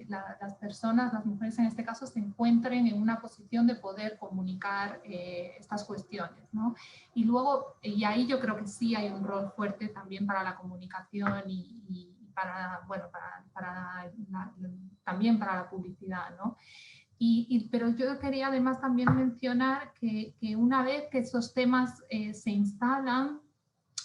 las personas, las mujeres en este caso, se encuentren en una posición de poder comunicar estas cuestiones, ¿no? Y luego, y ahí yo creo que sí hay un rol fuerte también para la comunicación y también para la publicidad, ¿no? Pero yo quería además también mencionar que una vez que esos temas se instalan,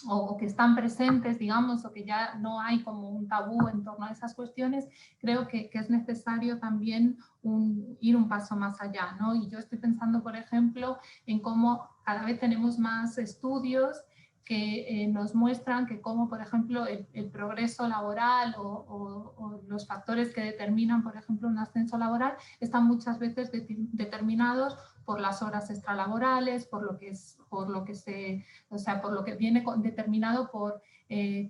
o que están presentes, digamos, o que ya no hay como un tabú en torno a esas cuestiones, creo que es necesario también ir un paso más allá, ¿no? Y yo estoy pensando, por ejemplo, en cómo cada vez tenemos más estudios que nos muestran que cómo, por ejemplo, el progreso laboral o los factores que determinan, por ejemplo, un ascenso laboral, están muchas veces determinados por las horas extralaborales, por lo que viene determinado por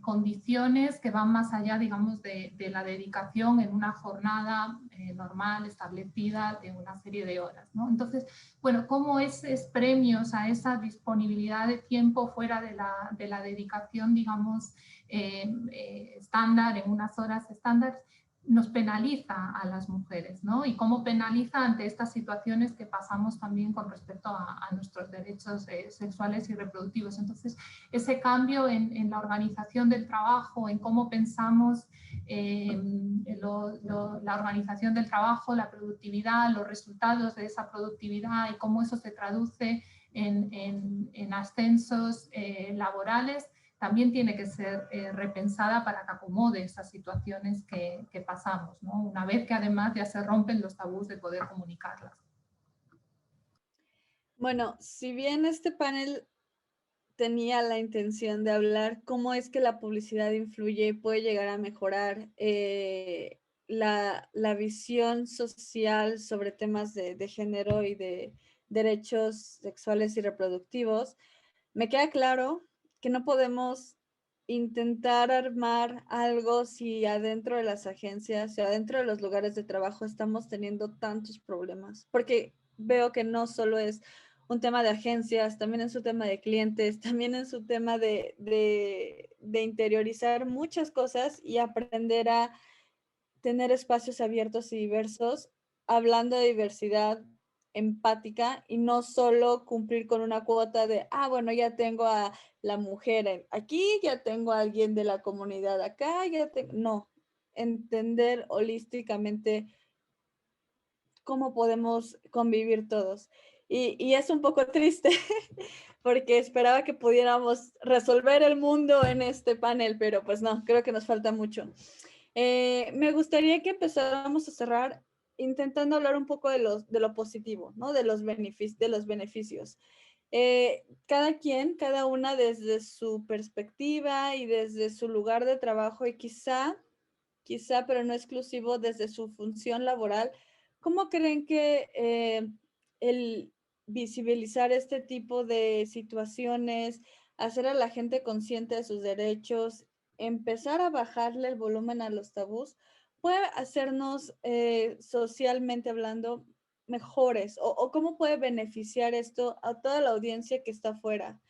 condiciones que van más allá, digamos, de la dedicación en una jornada normal, establecida, de una serie de horas, ¿no? Entonces, bueno, ¿cómo es premios a esa disponibilidad de tiempo fuera de la dedicación, digamos, estándar, en unas horas estándar, nos penaliza a las mujeres, ¿no? Y cómo penaliza ante estas situaciones que pasamos también con respecto a nuestros derechos sexuales y reproductivos. Entonces, ese cambio en la organización del trabajo, en cómo pensamos la organización del trabajo, la productividad, los resultados de esa productividad y cómo eso se traduce en ascensos laborales, también tiene que ser repensada para que acomode esas situaciones que pasamos, ¿no? Una vez que además ya se rompen los tabús de poder comunicarlas. Bueno, si bien este panel tenía la intención de hablar cómo es que la publicidad influye y puede llegar a mejorar la visión social sobre temas de género y de derechos sexuales y reproductivos, me queda claro que no podemos intentar armar algo si adentro de las agencias, si adentro de los lugares de trabajo estamos teniendo tantos problemas, porque veo que no solo es un tema de agencias, también es un tema de clientes, también es un tema de interiorizar muchas cosas y aprender a tener espacios abiertos y diversos, hablando de diversidad empática y no solo cumplir con una cuota de, bueno, ya tengo a la mujer aquí, ya tengo a alguien de la comunidad acá, no, entender holísticamente cómo podemos convivir todos. Y es un poco triste porque esperaba que pudiéramos resolver el mundo en este panel, pero pues no, creo que nos falta mucho. Me gustaría que empezáramos a cerrar intentando hablar un poco de lo positivo, ¿no? De los beneficios. Cada una desde su perspectiva y desde su lugar de trabajo, y quizá quizá, pero no exclusivo desde su función laboral. ¿Cómo creen que el visibilizar este tipo de situaciones, hacer a la gente consciente de sus derechos, empezar a bajarle el volumen a los tabús, puede hacernos socialmente hablando mejores? O cómo puede beneficiar esto a toda la audiencia que está afuera?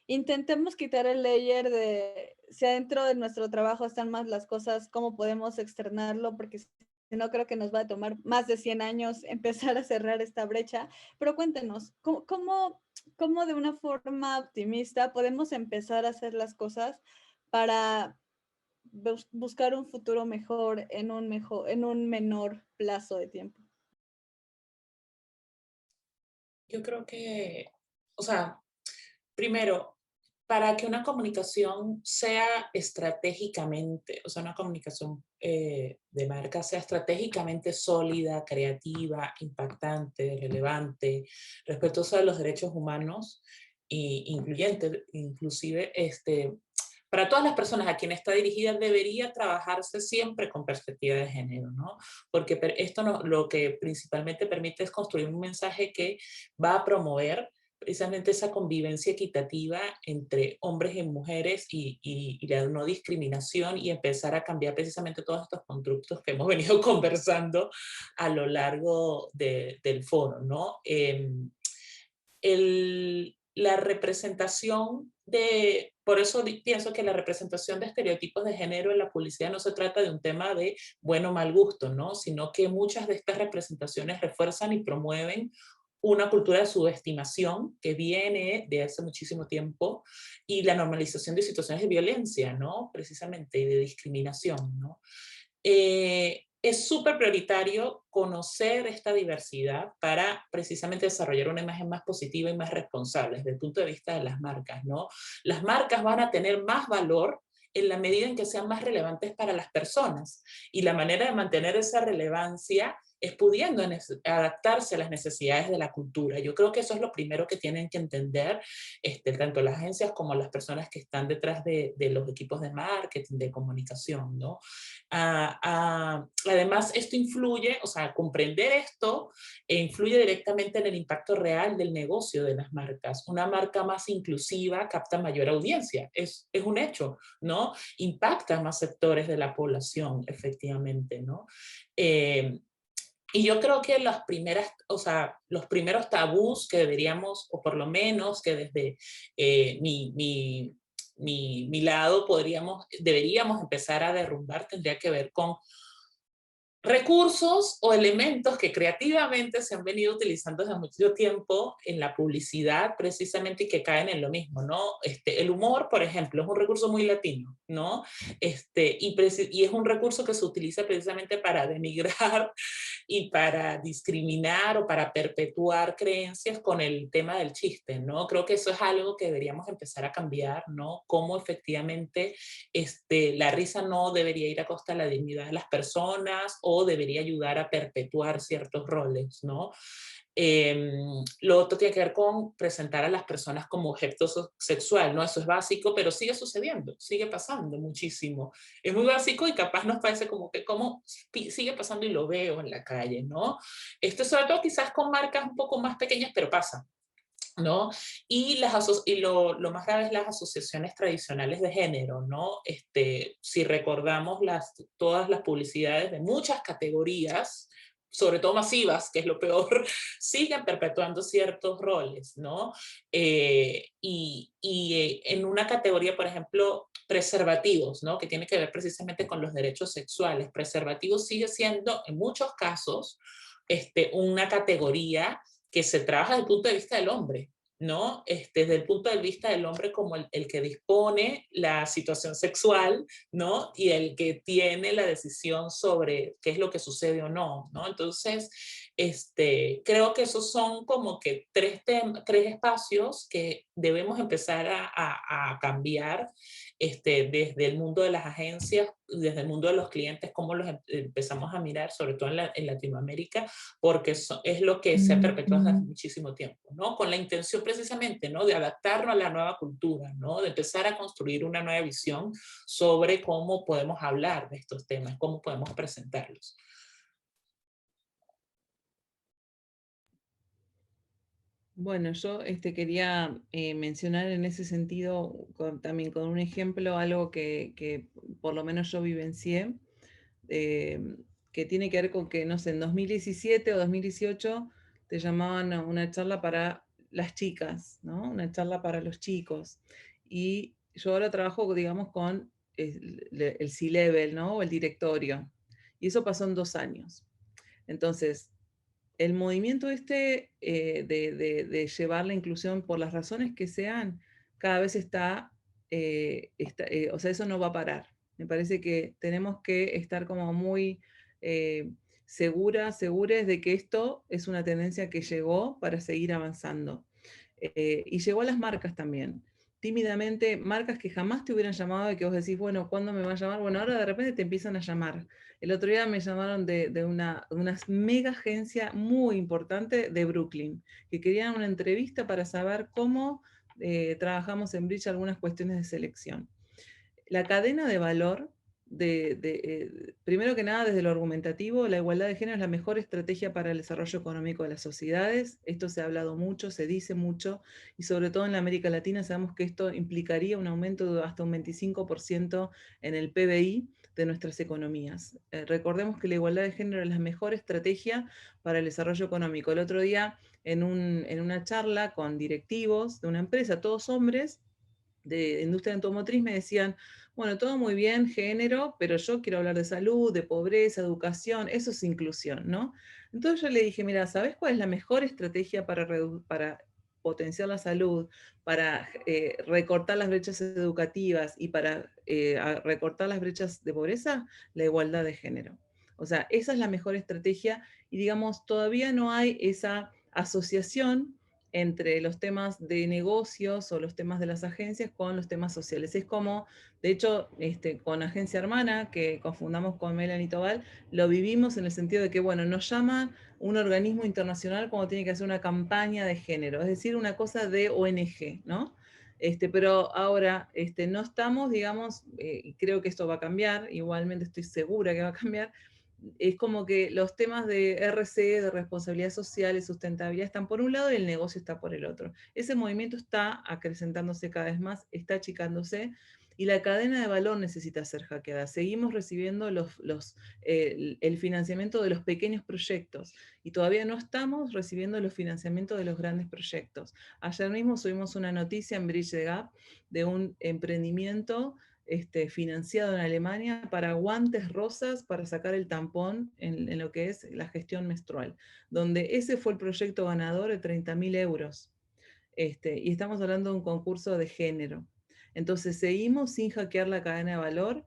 Intentemos quitar el layer de si adentro de nuestro trabajo están más las cosas, cómo podemos externarlo, porque si no creo que nos va a tomar más de 100 años empezar a cerrar esta brecha. Pero cuéntenos, ¿cómo de una forma optimista podemos empezar a hacer las cosas para buscar un futuro mejor en un menor plazo de tiempo? Yo creo que, o sea, primero, para que una comunicación sea estratégicamente, o sea, una comunicación de marca sea estratégicamente sólida, creativa, impactante, relevante, respetuosa de los derechos humanos e incluyente, inclusive, para todas las personas a quienes está dirigida debería trabajarse siempre con perspectiva de género, ¿no? Porque esto lo que principalmente permite es construir un mensaje que va a promover precisamente esa convivencia equitativa entre hombres y mujeres y la no discriminación, y empezar a cambiar precisamente todos estos constructos que hemos venido conversando a lo largo del foro, ¿no? La representación por eso pienso que la representación de estereotipos de género en la publicidad no se trata de un tema de bueno o mal gusto, ¿no? Sino que muchas de estas representaciones refuerzan y promueven una cultura de subestimación que viene de hace muchísimo tiempo, y la normalización de situaciones de violencia, ¿no? Precisamente, y de discriminación, ¿no? Es súper prioritario conocer esta diversidad para precisamente desarrollar una imagen más positiva y más responsable desde el punto de vista de las marcas, ¿no? Las marcas van a tener más valor en la medida en que sean más relevantes para las personas, y la manera de mantener esa relevancia es pudiendo adaptarse a las necesidades de la cultura. Yo creo que eso es lo primero que tienen que entender tanto las agencias como las personas que están detrás de los equipos de marketing, de comunicación, ¿no? Además, esto influye, o sea, comprender esto influye directamente en el impacto real del negocio de las marcas. Una marca más inclusiva capta mayor audiencia, es un hecho, ¿no? Impacta a más sectores de la población, efectivamente, ¿no? Y yo creo que los primeros tabús que deberíamos, o por lo menos que desde mi lado deberíamos empezar a derrumbar, tendría que ver con recursos o elementos que creativamente se han venido utilizando desde mucho tiempo en la publicidad, precisamente, y que caen en lo mismo, ¿no? El humor, por ejemplo, es un recurso muy latino, ¿no? Y es un recurso que se utiliza precisamente para denigrar y para discriminar o para perpetuar creencias con el tema del chiste, ¿no? Creo que eso es algo que deberíamos empezar a cambiar, ¿no? Cómo efectivamente la risa no debería ir a costa de la dignidad de las personas, o debería ayudar a perpetuar ciertos roles, ¿no? Lo otro tiene que ver con presentar a las personas como objeto sexual, ¿no? Eso es básico, pero sigue sucediendo, sigue pasando muchísimo. Es muy básico y capaz nos parece como que sigue pasando, y lo veo en la calle, ¿no? Sobre todo quizás con marcas un poco más pequeñas, pero pasa, ¿no? Y lo más grave es las asociaciones tradicionales de género, ¿no? Si recordamos todas las publicidades de muchas categorías, sobre todo masivas, que es lo peor, siguen perpetuando ciertos roles, ¿no? En una categoría, por ejemplo, preservativos, ¿no? Que tiene que ver precisamente con los derechos sexuales. Preservativos sigue siendo, en muchos casos, una categoría que se trabaja desde el punto de vista del hombre, ¿no? Desde el punto de vista del hombre como el que dispone la situación sexual, ¿no? Y el que tiene la decisión sobre qué es lo que sucede o no, ¿no? Entonces, creo que esos son como que tres espacios que debemos empezar a cambiar, desde el mundo de las agencias, desde el mundo de los clientes, cómo los empezamos a mirar, sobre todo en Latinoamérica, porque es lo que se ha perpetuado hace muchísimo tiempo, ¿no? Con la intención precisamente, ¿no? De adaptarnos a la nueva cultura, ¿no? De empezar a construir una nueva visión sobre cómo podemos hablar de estos temas, cómo podemos presentarlos. Bueno, yo quería mencionar en ese sentido, también con un ejemplo, algo que por lo menos yo vivencié, que tiene que ver con que, no sé, en 2017 o 2018 te llamaban a una charla para las chicas, ¿no? Una charla para los chicos. Y yo ahora trabajo, digamos, con el C-Level, ¿no? O el directorio. Y eso pasó en 2 años. Entonces, el movimiento de llevar la inclusión por las razones que sean, cada vez o sea, eso no va a parar. Me parece que tenemos que estar como muy segures de que esto es una tendencia que llegó para seguir avanzando. Y llegó a las marcas también. Tímidamente, marcas que jamás te hubieran llamado y que vos decís, bueno, ¿cuándo me va a llamar? Bueno, ahora de repente te empiezan a llamar. El otro día me llamaron de una mega agencia muy importante de Brooklyn, que querían una entrevista para saber cómo trabajamos en Bridge algunas cuestiones de selección. La cadena de valor, primero que nada, desde lo argumentativo, la igualdad de género es la mejor estrategia para el desarrollo económico de las sociedades. Esto se ha hablado mucho, se dice mucho, y sobre todo en la América Latina sabemos que esto implicaría un aumento de hasta un 25% en el PBI de nuestras economías. Recordemos que la igualdad de género es la mejor estrategia para el desarrollo económico. El otro día, en una charla con directivos de una empresa, todos hombres, de industria automotriz, me decían, bueno, todo muy bien, género, pero yo quiero hablar de salud, de pobreza, educación, eso es inclusión, ¿no? Entonces yo le dije, mira, ¿sabes cuál es la mejor estrategia para potenciar la salud, para recortar las brechas educativas y para recortar las brechas de pobreza? La igualdad de género. O sea, esa es la mejor estrategia y digamos, todavía no hay esa asociación entre los temas de negocios o los temas de las agencias con los temas sociales. Es como, de hecho, con Agencia Hermana, que confundamos con Melanie Tobal, lo vivimos en el sentido de que, bueno, nos llama un organismo internacional cuando tiene que hacer una campaña de género, es decir, una cosa de ONG, ¿no? Pero ahora no estamos, digamos, y creo que esto va a cambiar, igualmente estoy segura que va a cambiar, es como que los temas de RC, de responsabilidad social y sustentabilidad están por un lado y el negocio está por el otro. Ese movimiento está acrecentándose cada vez más, está achicándose y la cadena de valor necesita ser hackeada. Seguimos recibiendo el financiamiento de los pequeños proyectos y todavía no estamos recibiendo los financiamientos de los grandes proyectos. Ayer mismo subimos una noticia en Bridge the Gap de un emprendimiento financiado en Alemania para guantes rosas para sacar el tampón en lo que es la gestión menstrual, donde ese fue el proyecto ganador de 30.000 euros. Y estamos hablando de un concurso de género. Entonces seguimos sin hackear la cadena de valor,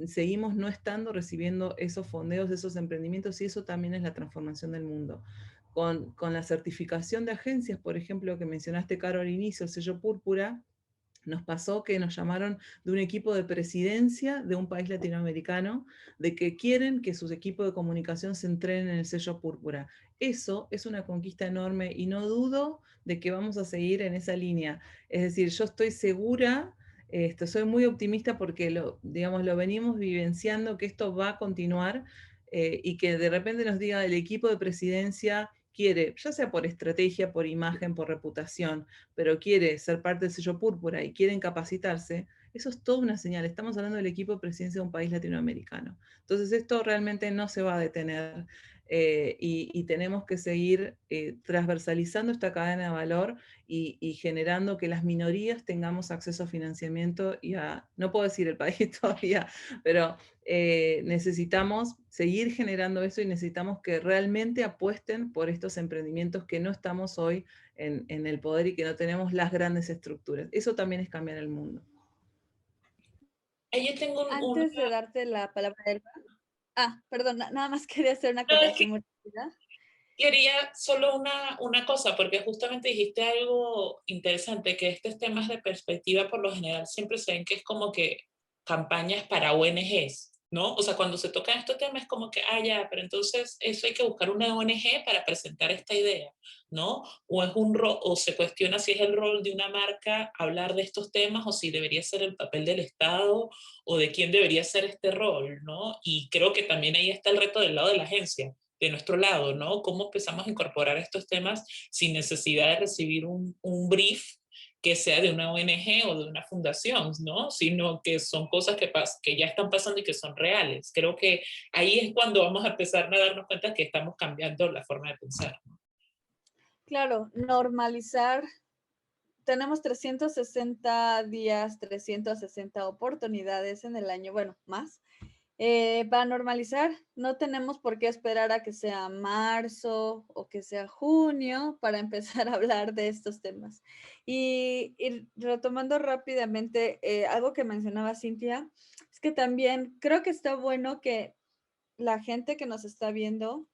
seguimos no estando recibiendo esos fondeos, esos emprendimientos, y eso también es la transformación del mundo. Con la certificación de agencias, por ejemplo, que mencionaste, Caro, al inicio, el sello Púrpura, nos pasó que nos llamaron de un equipo de presidencia de un país latinoamericano, de que quieren que sus equipos de comunicación se entrenen en el sello Púrpura. Eso es una conquista enorme y no dudo de que vamos a seguir en esa línea. Es decir, yo estoy segura, soy muy optimista porque digamos, lo venimos vivenciando, que esto va a continuar y que de repente nos diga el equipo de presidencia quiere, ya sea por estrategia, por imagen, por reputación, pero quiere ser parte del sello Púrpura y quieren capacitarse, eso es toda una señal. Estamos hablando del equipo de presidencia de un país latinoamericano. Entonces esto realmente no se va a detener y tenemos que seguir transversalizando esta cadena de valor y generando que las minorías tengamos acceso a financiamiento y no puedo decir el país todavía, pero necesitamos seguir generando eso y necesitamos que realmente apuesten por estos emprendimientos que no estamos hoy en el poder y que no tenemos las grandes estructuras. Eso también es cambiar el mundo. Yo tengo Antes de darte la palabra, Elba. Perdón, nada más quería hacer una acotación muy rápida. Y haría solo una cosa, porque justamente dijiste algo interesante, que estos temas de perspectiva por lo general siempre se ven que es como que campañas para ONGs, ¿no? O sea, cuando se tocan estos temas es como que, ya, pero entonces eso hay que buscar una ONG para presentar esta idea, ¿no? O, o se cuestiona si es el rol de una marca hablar de estos temas o si debería ser el papel del Estado o de quién debería ser este rol, ¿no? Y creo que también ahí está el reto del lado de la agencia, de nuestro lado, ¿no? ¿Cómo empezamos a incorporar estos temas sin necesidad de recibir un brief que sea de una ONG o de una fundación, ¿no? Sino que son cosas que ya están pasando y que son reales. Creo que ahí es cuando vamos a empezar a darnos cuenta que estamos cambiando la forma de pensar, ¿no? Claro, normalizar. Tenemos 360 días, 360 oportunidades en el año, bueno, más. Para normalizar, no tenemos por qué esperar a que sea marzo o que sea junio para empezar a hablar de estos temas. Y retomando rápidamente algo que mencionaba Cintia, es que también creo que está bueno que la gente que nos está viendo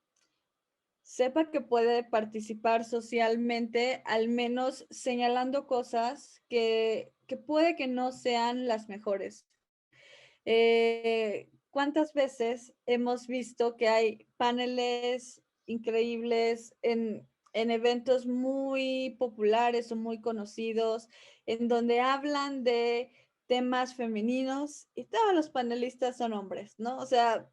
sepa que puede participar socialmente, al menos señalando cosas que puede que no sean las mejores. ¿Cuántas veces hemos visto que hay paneles increíbles en eventos muy populares o muy conocidos, en donde hablan de temas femeninos y todos los panelistas son hombres, ¿no? O sea,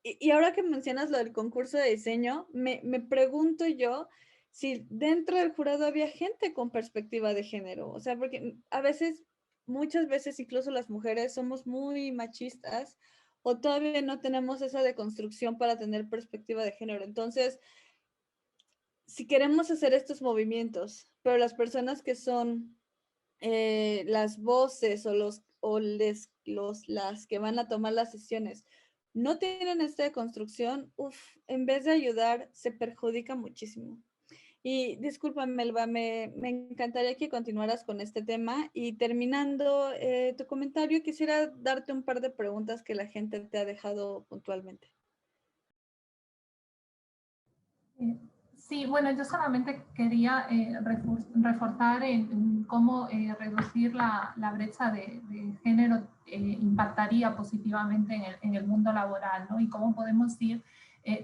y ahora que mencionas lo del concurso de diseño, me pregunto yo si dentro del jurado había gente con perspectiva de género, o sea, porque a veces, muchas veces incluso las mujeres somos muy machistas o todavía no tenemos esa deconstrucción para tener perspectiva de género. Entonces, si queremos hacer estos movimientos, pero las personas que son las voces o las que van a tomar las sesiones no tienen esta construcción, en vez de ayudar, se perjudica muchísimo. Y disculpa, Melba, me encantaría que continuaras con este tema. Y terminando tu comentario, quisiera darte un par de preguntas que la gente te ha dejado puntualmente. Sí, bueno, yo solamente quería reforzar en cómo reducir la brecha de género impactaría positivamente en el mundo laboral, ¿no? Y cómo podemos ir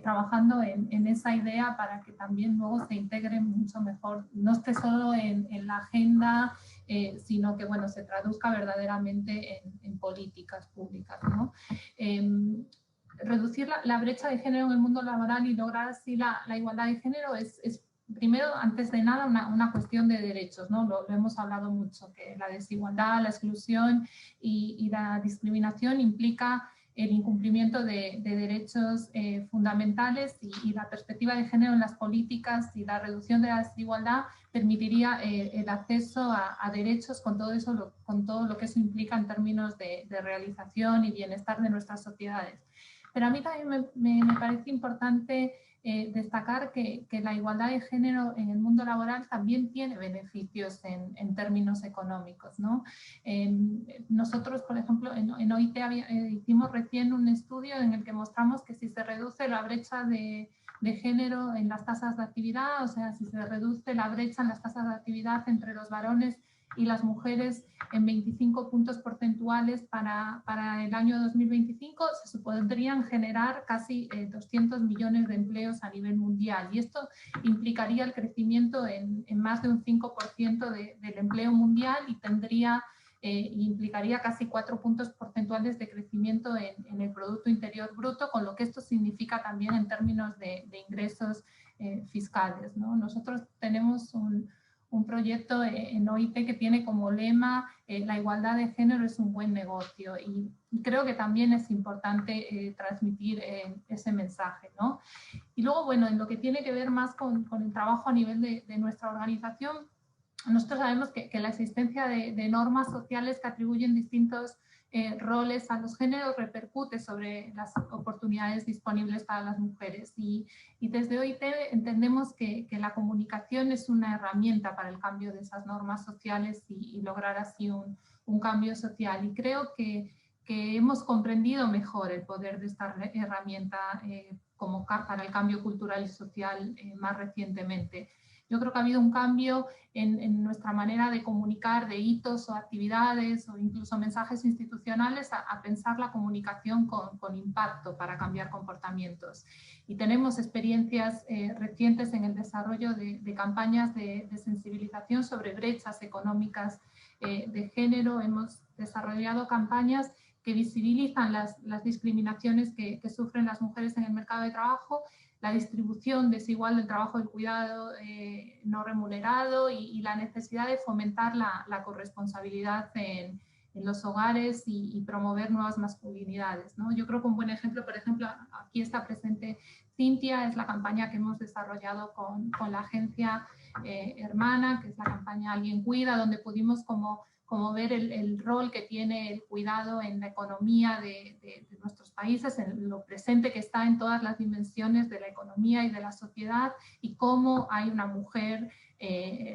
trabajando en esa idea para que también luego se integre mucho mejor, no esté solo en la agenda, sino que, bueno, se traduzca verdaderamente en políticas públicas, ¿no? Reducir la brecha de género en el mundo laboral y lograr así la igualdad de género es primero, antes de nada, una cuestión de derechos, ¿no? Lo hemos hablado mucho, que la desigualdad, la exclusión y la discriminación implica el incumplimiento de derechos fundamentales y la perspectiva de género en las políticas y la reducción de la desigualdad permitiría el acceso a derechos con todo eso, con todo lo que eso implica en términos de realización y bienestar de nuestras sociedades. Pero a mí también me parece importante destacar que la igualdad de género en el mundo laboral también tiene beneficios en términos económicos, ¿no? Nosotros, por ejemplo, en OIT hicimos recién un estudio en el que mostramos que si se reduce la brecha de género en las tasas de actividad, o sea, si se reduce la brecha en las tasas de actividad entre los varones y las mujeres en 25 puntos porcentuales para el año 2025, se podrían generar casi 200 millones de empleos a nivel mundial. Y esto implicaría el crecimiento en más de un 5% del empleo mundial y implicaría casi 4 puntos porcentuales de crecimiento en el Producto Interior Bruto, con lo que esto significa también en términos de ingresos fiscales, ¿no? Nosotros tenemos un proyecto en OIT que tiene como lema la igualdad de género es un buen negocio, y creo que también es importante transmitir ese mensaje, ¿no? Y luego, bueno, en lo que tiene que ver más con el trabajo a nivel de nuestra organización, nosotros sabemos que la existencia de normas sociales que atribuyen distintos roles a los géneros repercute sobre las oportunidades disponibles para las mujeres, y desde OIT entendemos que la comunicación es una herramienta para el cambio de esas normas sociales y lograr así un cambio social. Y creo que que hemos comprendido mejor el poder de esta herramienta como para el cambio cultural y social más recientemente. Yo creo que ha habido un cambio en nuestra manera de comunicar, de hitos o actividades o incluso mensajes institucionales a pensar la comunicación con impacto para cambiar comportamientos. Y tenemos experiencias recientes en el desarrollo de campañas de sensibilización sobre brechas económicas de género. Hemos desarrollado campañas que visibilizan las discriminaciones que sufren las mujeres en el mercado de trabajo, la distribución desigual del trabajo del cuidado no remunerado y la necesidad de fomentar la corresponsabilidad en los hogares y promover nuevas masculinidades, ¿no? Yo creo que un buen ejemplo, por ejemplo, aquí está presente Cintia, es la campaña que hemos desarrollado con la agencia hermana, que es la campaña Alguien Cuida, donde pudimos como ver el rol que tiene el cuidado en la economía de nuestros países, en lo presente que está en todas las dimensiones de la economía y de la sociedad, y cómo hay una mujer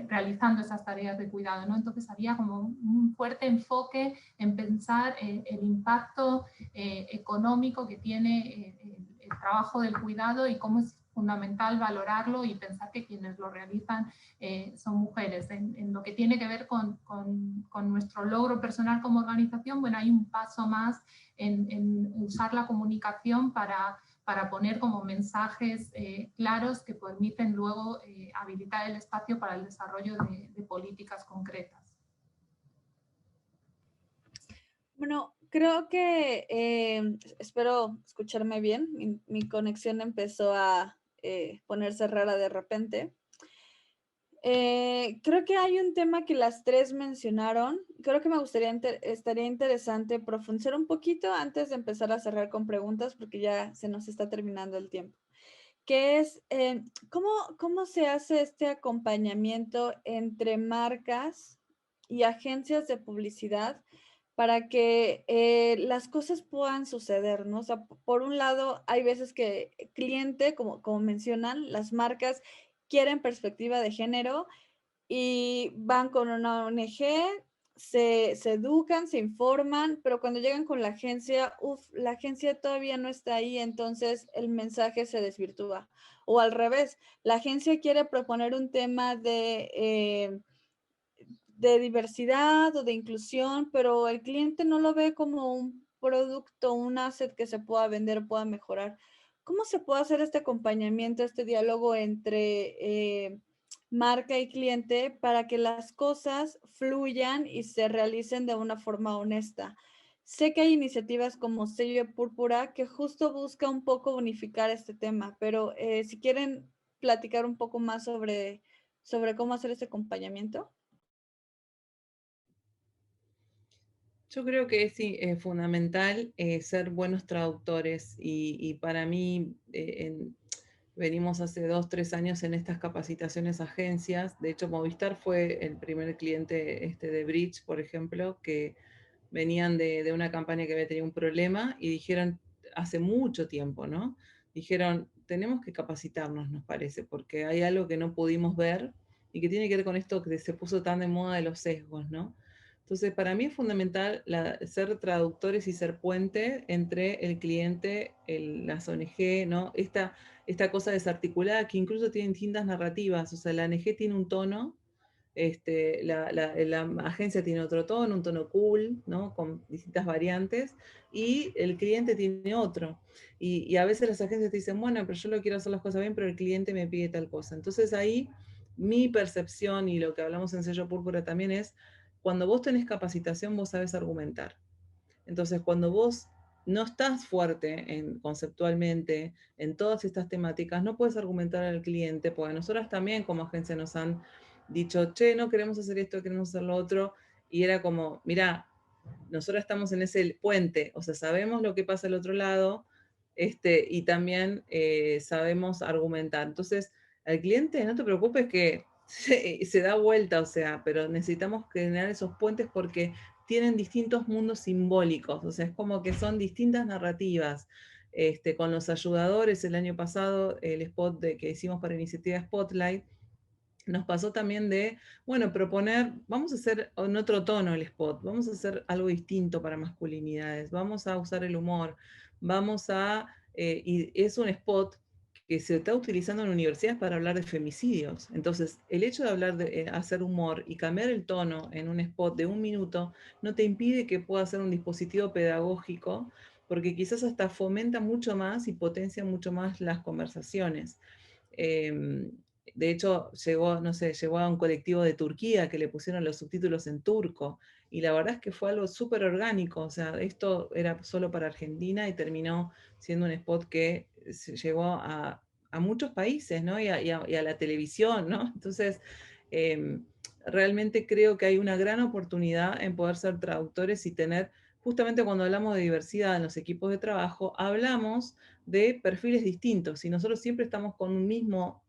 realizando esas tareas de cuidado, ¿no? Entonces había como un fuerte enfoque en pensar el impacto económico que tiene el trabajo del cuidado y cómo es fundamental valorarlo y pensar que quienes lo realizan son mujeres. En lo que tiene que ver con nuestro logro personal como organización, bueno, hay un paso más en usar la comunicación para poner como mensajes claros que permiten luego habilitar el espacio para el desarrollo de políticas concretas. Bueno, creo que, espero escucharme bien, mi conexión empezó a ponerse rara de repente. Creo que hay un tema que las tres mencionaron. Creo que me estaría interesante profundizar un poquito antes de empezar a cerrar con preguntas, porque ya se nos está terminando el tiempo. Que es, ¿cómo se hace este acompañamiento entre marcas y agencias de publicidad para que las cosas puedan suceder, ¿no? O sea, por un lado, hay veces que el cliente, como mencionan, las marcas quieren perspectiva de género y van con una ONG, se educan, se informan, pero cuando llegan con la agencia, la agencia todavía no está ahí, entonces el mensaje se desvirtúa. O al revés, la agencia quiere proponer un tema de diversidad o de inclusión, pero el cliente no lo ve como un producto, un asset que se pueda vender, pueda mejorar. ¿Cómo se puede hacer este acompañamiento, este diálogo entre marca y cliente para que las cosas fluyan y se realicen de una forma honesta? Sé que hay iniciativas como Sello Púrpura que justo busca un poco unificar este tema, pero si quieren platicar un poco más sobre cómo hacer este acompañamiento. Yo creo que es fundamental ser buenos traductores y para mí venimos hace 2, 3 años en estas capacitaciones a agencias. De hecho, Movistar fue el primer cliente de Bridge, por ejemplo, que venían de una campaña que había tenido un problema y dijeron hace mucho tiempo, ¿no? Dijeron, tenemos que capacitarnos, nos parece, porque hay algo que no pudimos ver y que tiene que ver con esto que se puso tan de moda de los sesgos, ¿no? Entonces, para mí es fundamental ser traductores y ser puente entre el cliente, las ONG, ¿no? Esta cosa desarticulada que incluso tiene distintas narrativas. O sea, la ONG tiene un tono, la agencia tiene otro tono, un tono cool, ¿no? Con distintas variantes, y el cliente tiene otro. Y a veces las agencias te dicen, bueno, pero yo lo quiero hacer las cosas bien, pero el cliente me pide tal cosa. Entonces ahí mi percepción y lo que hablamos en Sello Púrpura también es, cuando vos tenés capacitación, vos sabés argumentar. Entonces, cuando vos no estás fuerte conceptualmente en todas estas temáticas, no puedes argumentar al cliente, porque nosotras también como agencia nos han dicho, che, no queremos hacer esto, queremos hacer lo otro, y era como, mira, nosotros estamos en ese puente, o sea, sabemos lo que pasa al otro lado, y también sabemos argumentar. Entonces, al cliente, no te preocupes que se da vuelta, o sea, pero necesitamos generar esos puentes porque tienen distintos mundos simbólicos, o sea, es como que son distintas narrativas. Con los ayudadores, el año pasado, el spot que hicimos para Iniciativa Spotlight, nos pasó también de, bueno, proponer, vamos a hacer en otro tono el spot, vamos a hacer algo distinto para masculinidades, vamos a usar el humor, vamos a, y es un spot que se está utilizando en universidades para hablar de femicidios. Entonces, el hecho de hablar de hacer humor y cambiar el tono en un spot de 1 minuto no te impide que pueda ser un dispositivo pedagógico, porque quizás hasta fomenta mucho más y potencia mucho más las conversaciones. De hecho, llegó, no sé, llegó a un colectivo de Turquía que le pusieron los subtítulos en turco, y la verdad es que fue algo súper orgánico. O sea, esto era solo para Argentina y terminó siendo un spot que llegó a muchos países, ¿no? Y a la televisión, ¿no? Entonces, realmente creo que hay una gran oportunidad en poder ser traductores y tener, justamente cuando hablamos de diversidad en los equipos de trabajo, hablamos de perfiles distintos, y nosotros siempre estamos con un mismo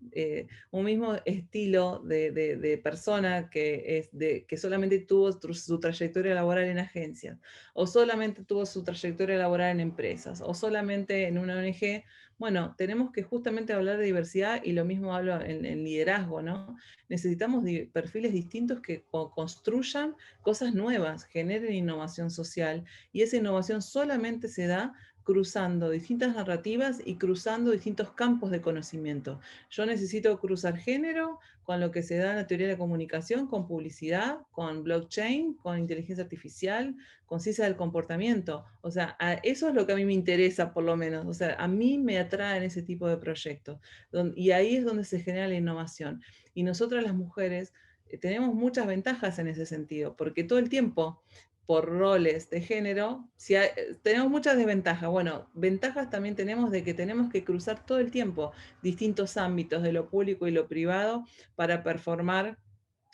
estilo de persona que solamente tuvo su trayectoria laboral en agencias, o solamente tuvo su trayectoria laboral en empresas, o solamente en una ONG. Bueno, tenemos que justamente hablar de diversidad, y lo mismo hablo en liderazgo, ¿no? Necesitamos perfiles distintos que construyan cosas nuevas, generen innovación social, y esa innovación solamente se da cruzando distintas narrativas y cruzando distintos campos de conocimiento. Yo necesito cruzar género con lo que se da en la teoría de la comunicación, con publicidad, con blockchain, con inteligencia artificial, con ciencia del comportamiento. O sea, eso es lo que a mí me interesa, por lo menos. O sea, a mí me atraen ese tipo de proyectos. Y ahí es donde se genera la innovación. Y nosotras las mujeres tenemos muchas ventajas en ese sentido, porque todo el tiempo, por roles de género, tenemos muchas desventajas. Bueno, ventajas también tenemos de que tenemos que cruzar todo el tiempo distintos ámbitos de lo público y lo privado para performar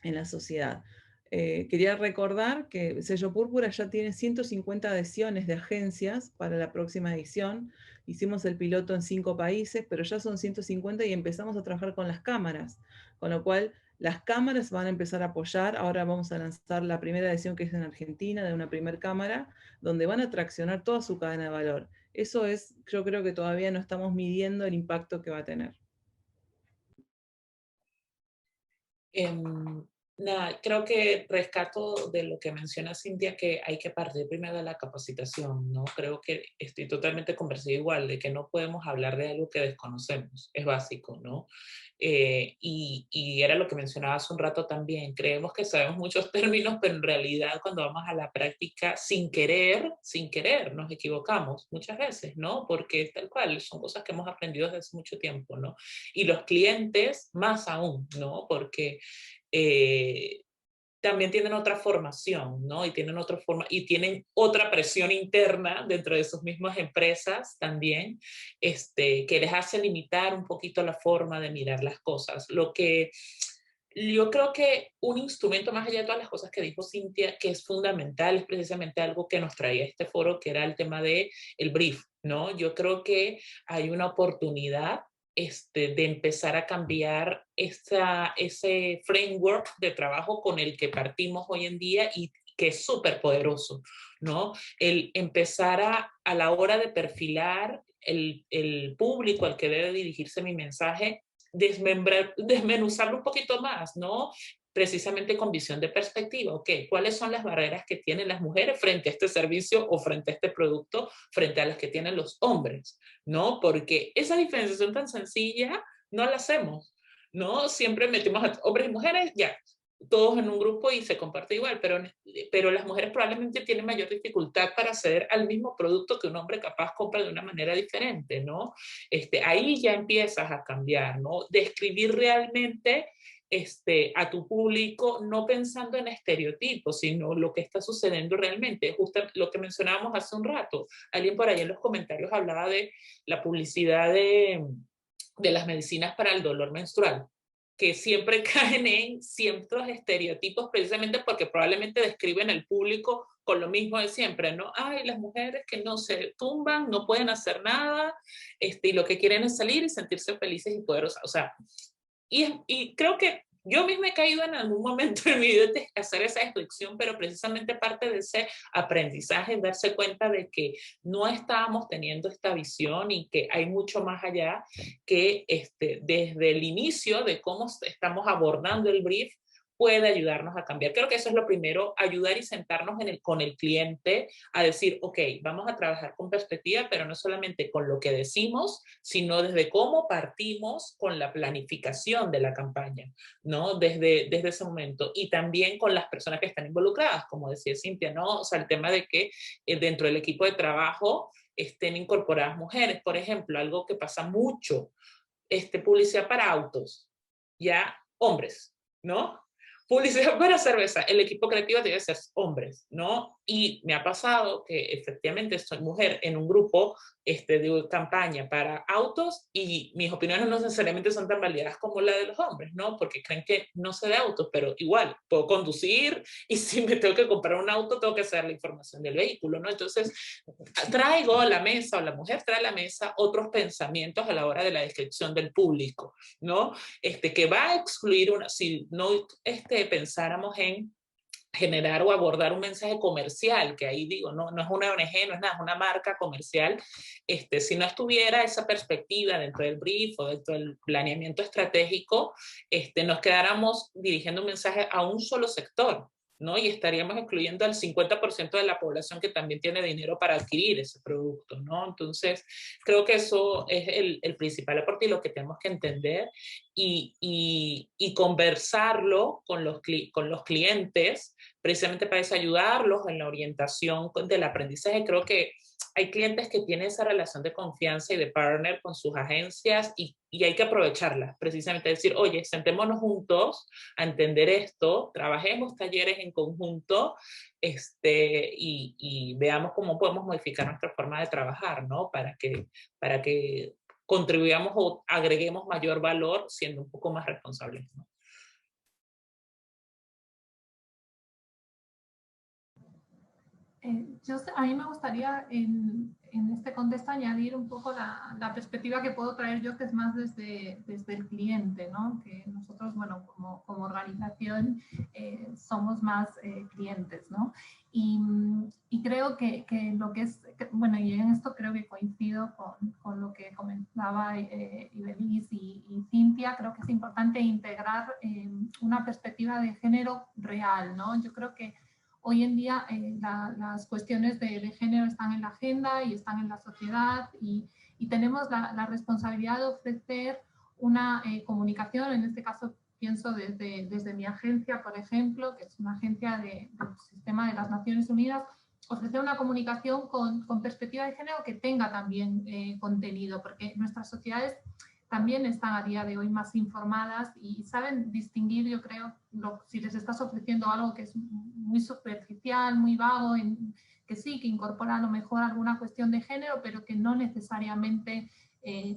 en la sociedad. Quería recordar que Sello Púrpura ya tiene 150 adhesiones de agencias para la próxima edición. Hicimos el piloto en 5 países, pero ya son 150 y empezamos a trabajar con las cámaras, con lo cual las cámaras van a empezar a apoyar. Ahora vamos a lanzar la primera edición, que es en Argentina, de una primer cámara, donde van a traccionar toda su cadena de valor. Eso es, yo creo que todavía no estamos midiendo el impacto que va a tener. Nada, creo que rescato de lo que menciona Cintia, que hay que partir primero de la capacitación, ¿no? Creo que estoy totalmente convencida igual de que no podemos hablar de algo que desconocemos, es básico, ¿no? Y era lo que mencionaba hace un rato también, creemos que sabemos muchos términos, pero en realidad cuando vamos a la práctica, sin querer, nos equivocamos muchas veces, ¿no? Porque tal cual, son cosas que hemos aprendido desde hace mucho tiempo, ¿no? Y los clientes más aún, ¿no? Porque también tienen otra formación, ¿no? Y tienen otra presión interna dentro de sus mismas empresas también, que les hace limitar un poquito la forma de mirar las cosas. Lo que yo creo que un instrumento, más allá de todas las cosas que dijo Cintia, que es fundamental, es precisamente algo que nos traía este foro, que era el tema del brief, ¿no? Yo creo que hay una oportunidad de empezar a cambiar ese framework de trabajo con el que partimos hoy en día y que es súper poderoso, ¿no? El empezar a la hora de perfilar el público al que debe dirigirse mi mensaje, desmenuzarlo un poquito más, ¿no? Precisamente con visión de perspectiva, ¿ok? ¿Cuáles son las barreras que tienen las mujeres frente a este servicio o frente a este producto, frente a las que tienen los hombres, ¿no? Porque esa diferenciación tan sencilla no la hacemos, ¿no? Siempre metimos a hombres y mujeres, ya, todos en un grupo y se comparte igual, pero las mujeres probablemente tienen mayor dificultad para acceder al mismo producto que un hombre capaz compra de una manera diferente, ¿no? Ahí ya empiezas a cambiar, ¿no? Describir realmente a tu público, no pensando en estereotipos, sino lo que está sucediendo realmente. Justo lo que mencionábamos hace un rato. Alguien por ahí en los comentarios hablaba de la publicidad de las medicinas para el dolor menstrual, que siempre caen en ciertos estereotipos precisamente porque probablemente describen el público con lo mismo de siempre, ¿no? Ay, las mujeres que no se tumban, no pueden hacer nada, y lo que quieren es salir y sentirse felices y poderosas. O sea, y creo que Yo misma he caído en algún momento en mi vida de hacer esa desconexión, pero precisamente parte de ese aprendizaje es darse cuenta de que no estábamos teniendo esta visión y que hay mucho más allá que desde el inicio de cómo estamos abordando el brief puede ayudarnos a cambiar. Creo que eso es lo primero, ayudar y sentarnos con el cliente a decir, ok, vamos a trabajar con perspectiva, pero no solamente con lo que decimos, sino desde cómo partimos con la planificación de la campaña, ¿no? Desde ese momento. Y también con las personas que están involucradas, como decía Cintia, ¿no? O sea, el tema de que dentro del equipo de trabajo estén incorporadas mujeres, por ejemplo, algo que pasa mucho, publicidad para autos, ya hombres, ¿no? Publicidad para cerveza, el equipo creativo debe ser hombres, ¿no? Y me ha pasado que efectivamente soy mujer en un grupo de campaña para autos y mis opiniones no necesariamente son tan validadas como la de los hombres, ¿no? Porque creen que no sé de autos, pero igual puedo conducir y si me tengo que comprar un auto tengo que saber la información del vehículo, ¿no? Entonces traigo a la mesa, o la mujer trae a la mesa otros pensamientos a la hora de la descripción del público, ¿no? Que va a excluir si no pensáramos en generar o abordar un mensaje comercial, que ahí digo, no es una ONG, no es nada, es una marca comercial, si no estuviera esa perspectiva dentro del brief o dentro del planeamiento estratégico, nos quedáramos dirigiendo un mensaje a un solo sector, ¿no? Y estaríamos excluyendo al 50% de la población que también tiene dinero para adquirir ese producto, ¿no? Entonces, creo que eso es el principal aporte y lo que tenemos que entender y conversarlo con los clientes, precisamente para eso ayudarlos en la orientación del aprendizaje. Creo que hay clientes que tienen esa relación de confianza y de partner con sus agencias y hay que aprovecharla, precisamente decir, oye, sentémonos juntos a entender esto, trabajemos talleres en conjunto y veamos cómo podemos modificar nuestra forma de trabajar, ¿no? Para que contribuyamos o agreguemos mayor valor siendo un poco más responsables, ¿no? A mí me gustaría en este contexto añadir un poco la perspectiva que puedo traer yo, que es más desde el cliente, ¿no? Que nosotros, bueno, como organización somos más clientes, ¿no? Y creo que lo que es, bueno, y en esto creo que coincido con lo que comentaba Ibeliz y Cintia, creo que es importante integrar una perspectiva de género real, ¿no? Yo creo que hoy en día las cuestiones de género están en la agenda y están en la sociedad y tenemos la responsabilidad de ofrecer una comunicación, en este caso pienso desde mi agencia, por ejemplo, que es una agencia del sistema de las Naciones Unidas, ofrecer una comunicación con perspectiva de género que tenga también contenido, porque nuestras sociedades también están a día de hoy más informadas y saben distinguir, yo creo, si les estás ofreciendo algo que es muy superficial, muy vago, que sí, que incorpora a lo mejor alguna cuestión de género, pero que no necesariamente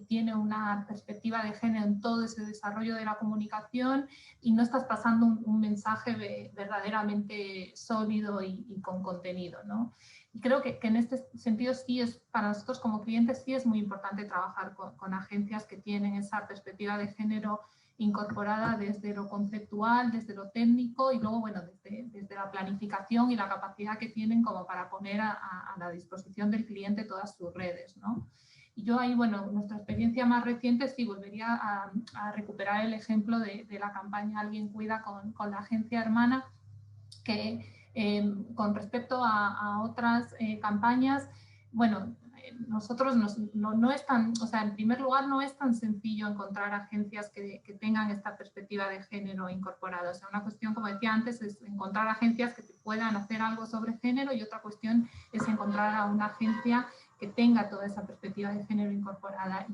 tiene una perspectiva de género en todo ese desarrollo de la comunicación y no estás pasando un mensaje verdaderamente sólido y con contenido, ¿no? Y creo que en este sentido sí es, para nosotros como clientes sí es muy importante trabajar con agencias que tienen esa perspectiva de género incorporada desde lo conceptual, desde lo técnico y luego, bueno, desde la planificación y la capacidad que tienen como para poner a la disposición del cliente todas sus redes, ¿no? Y yo ahí, bueno, nuestra experiencia más reciente sí volvería a recuperar el ejemplo de la campaña Alguien Cuida con la agencia hermana, que con respecto a otras campañas, bueno, nosotros no es tan, o sea, en primer lugar no es tan sencillo encontrar agencias que tengan esta perspectiva de género incorporada. O sea, una cuestión, como decía antes, es encontrar agencias que puedan hacer algo sobre género y otra cuestión es encontrar a una agencia que tenga toda esa perspectiva de género incorporada.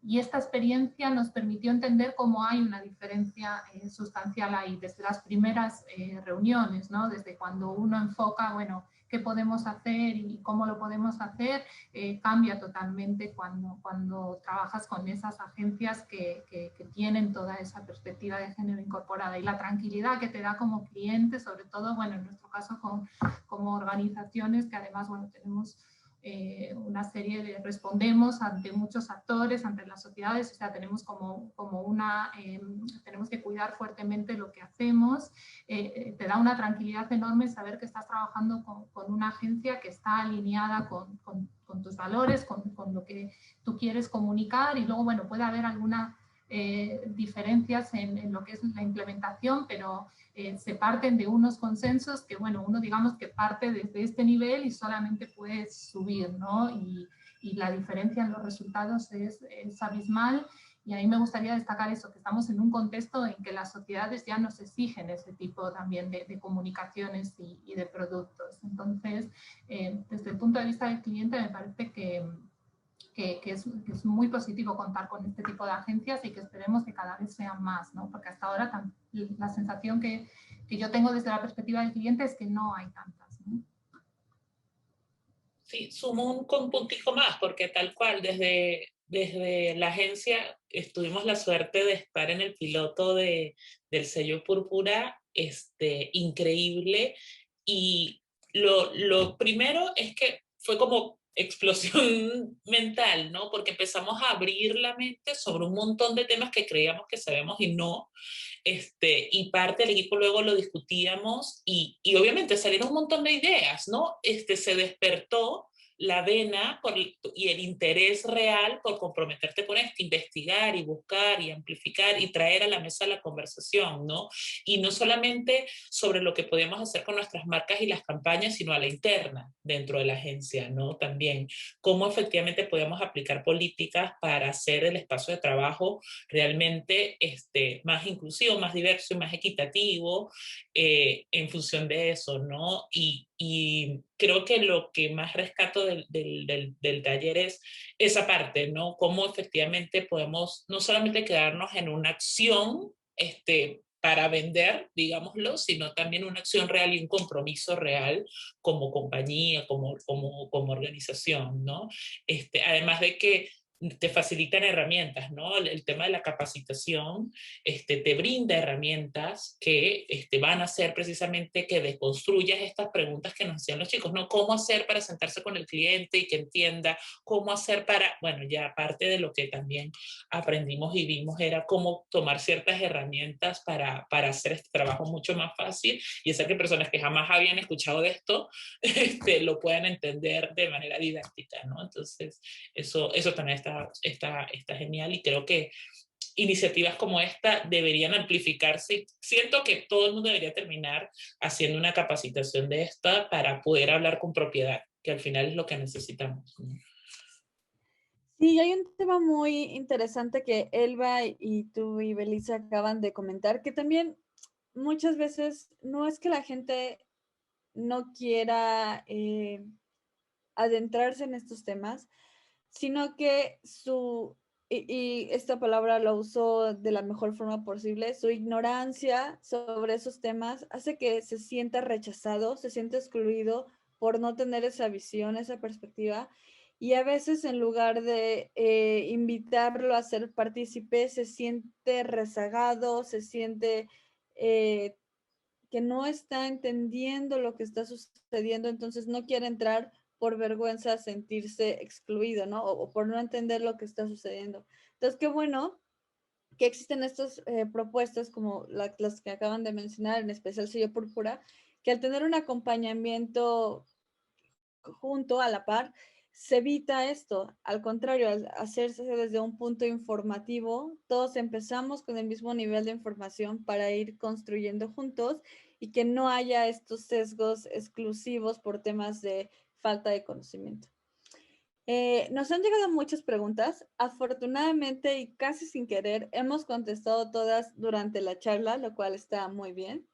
Y esta experiencia nos permitió entender cómo hay una diferencia sustancial ahí, desde las primeras reuniones, ¿no? Desde cuando uno enfoca, bueno, qué podemos hacer y cómo lo podemos hacer, cambia totalmente cuando trabajas con esas agencias que tienen toda esa perspectiva de género incorporada y la tranquilidad que te da como cliente, sobre todo, bueno, en nuestro caso como organizaciones que además, bueno, tenemos una serie de, respondemos ante muchos actores, ante las sociedades, o sea, tenemos tenemos que cuidar fuertemente lo que hacemos. Te da una tranquilidad enorme saber que estás trabajando con una agencia que está alineada con tus valores, con lo que tú quieres comunicar, y luego, bueno, puede haber alguna diferencias en lo que es la implementación, pero se parten de unos consensos que, bueno, uno digamos que parte desde este nivel y solamente puedes subir, ¿no? Y la diferencia en los resultados es abismal, y a mí me gustaría destacar eso, que estamos en un contexto en que las sociedades ya nos exigen ese tipo también de comunicaciones y de productos. Entonces, desde el punto de vista del cliente, me parece que es muy positivo contar con este tipo de agencias y que esperemos que cada vez sean más, ¿no? Porque hasta ahora la sensación que yo tengo desde la perspectiva del cliente es que no hay tantas, ¿no? Sí, sumo un puntico más, porque tal cual, desde la agencia tuvimos la suerte de estar en el piloto del sello Púrpura, increíble, y lo primero es que fue como explosión mental, ¿no? Porque empezamos a abrir la mente sobre un montón de temas que creíamos que sabemos y no, y parte del equipo luego lo discutíamos y obviamente salieron un montón de ideas, ¿no? Se despertó la vena y el interés real por comprometerte con esto, investigar y buscar y amplificar y traer a la mesa la conversación, ¿no? Y no solamente sobre lo que podíamos hacer con nuestras marcas y las campañas, sino a la interna dentro de la agencia, ¿no? También cómo efectivamente podíamos aplicar políticas para hacer el espacio de trabajo realmente más inclusivo, más diverso y más equitativo en función de eso, ¿no? Y creo que lo que más rescato del taller es esa parte, ¿no? Cómo efectivamente podemos no solamente quedarnos en una acción para vender, digámoslo, sino también una acción real y un compromiso real como compañía, como organización, ¿no? Además de que te facilitan herramientas, ¿no? El tema de la capacitación te brinda herramientas que van a hacer precisamente que desconstruyas estas preguntas que nos hacían los chicos, ¿no? ¿Cómo hacer para sentarse con el cliente y que entienda? ¿Cómo hacer para, bueno, ya parte de lo que también aprendimos y vimos era cómo tomar ciertas herramientas para hacer este trabajo mucho más fácil y hacer que personas que jamás habían escuchado de esto lo puedan entender de manera didáctica, ¿no? Entonces, eso también está genial y creo que iniciativas como esta deberían amplificarse. Siento que todo el mundo debería terminar haciendo una capacitación de esta para poder hablar con propiedad, que al final es lo que necesitamos, ¿no? Sí, hay un tema muy interesante que Elba y tú y Belisa acaban de comentar, que también muchas veces no es que la gente no quiera adentrarse en estos temas, sino que y esta palabra la uso de la mejor forma posible, su ignorancia sobre esos temas hace que se sienta rechazado, se sienta excluido por no tener esa visión, esa perspectiva, y a veces en lugar de invitarlo a ser partícipe, se siente rezagado, se siente que no está entendiendo lo que está sucediendo, entonces no quiere entrar por vergüenza a sentirse excluido, ¿no? O por no entender lo que está sucediendo. Entonces, qué bueno que existen estas propuestas como las que acaban de mencionar, en especial Sello Púrpura, que al tener un acompañamiento junto a la par, se evita esto. Al contrario, al hacerse desde un punto informativo, todos empezamos con el mismo nivel de información para ir construyendo juntos y que no haya estos sesgos exclusivos por temas de falta de conocimiento. Nos han llegado muchas preguntas. Afortunadamente y casi sin querer, hemos contestado todas durante la charla, lo cual está muy bien.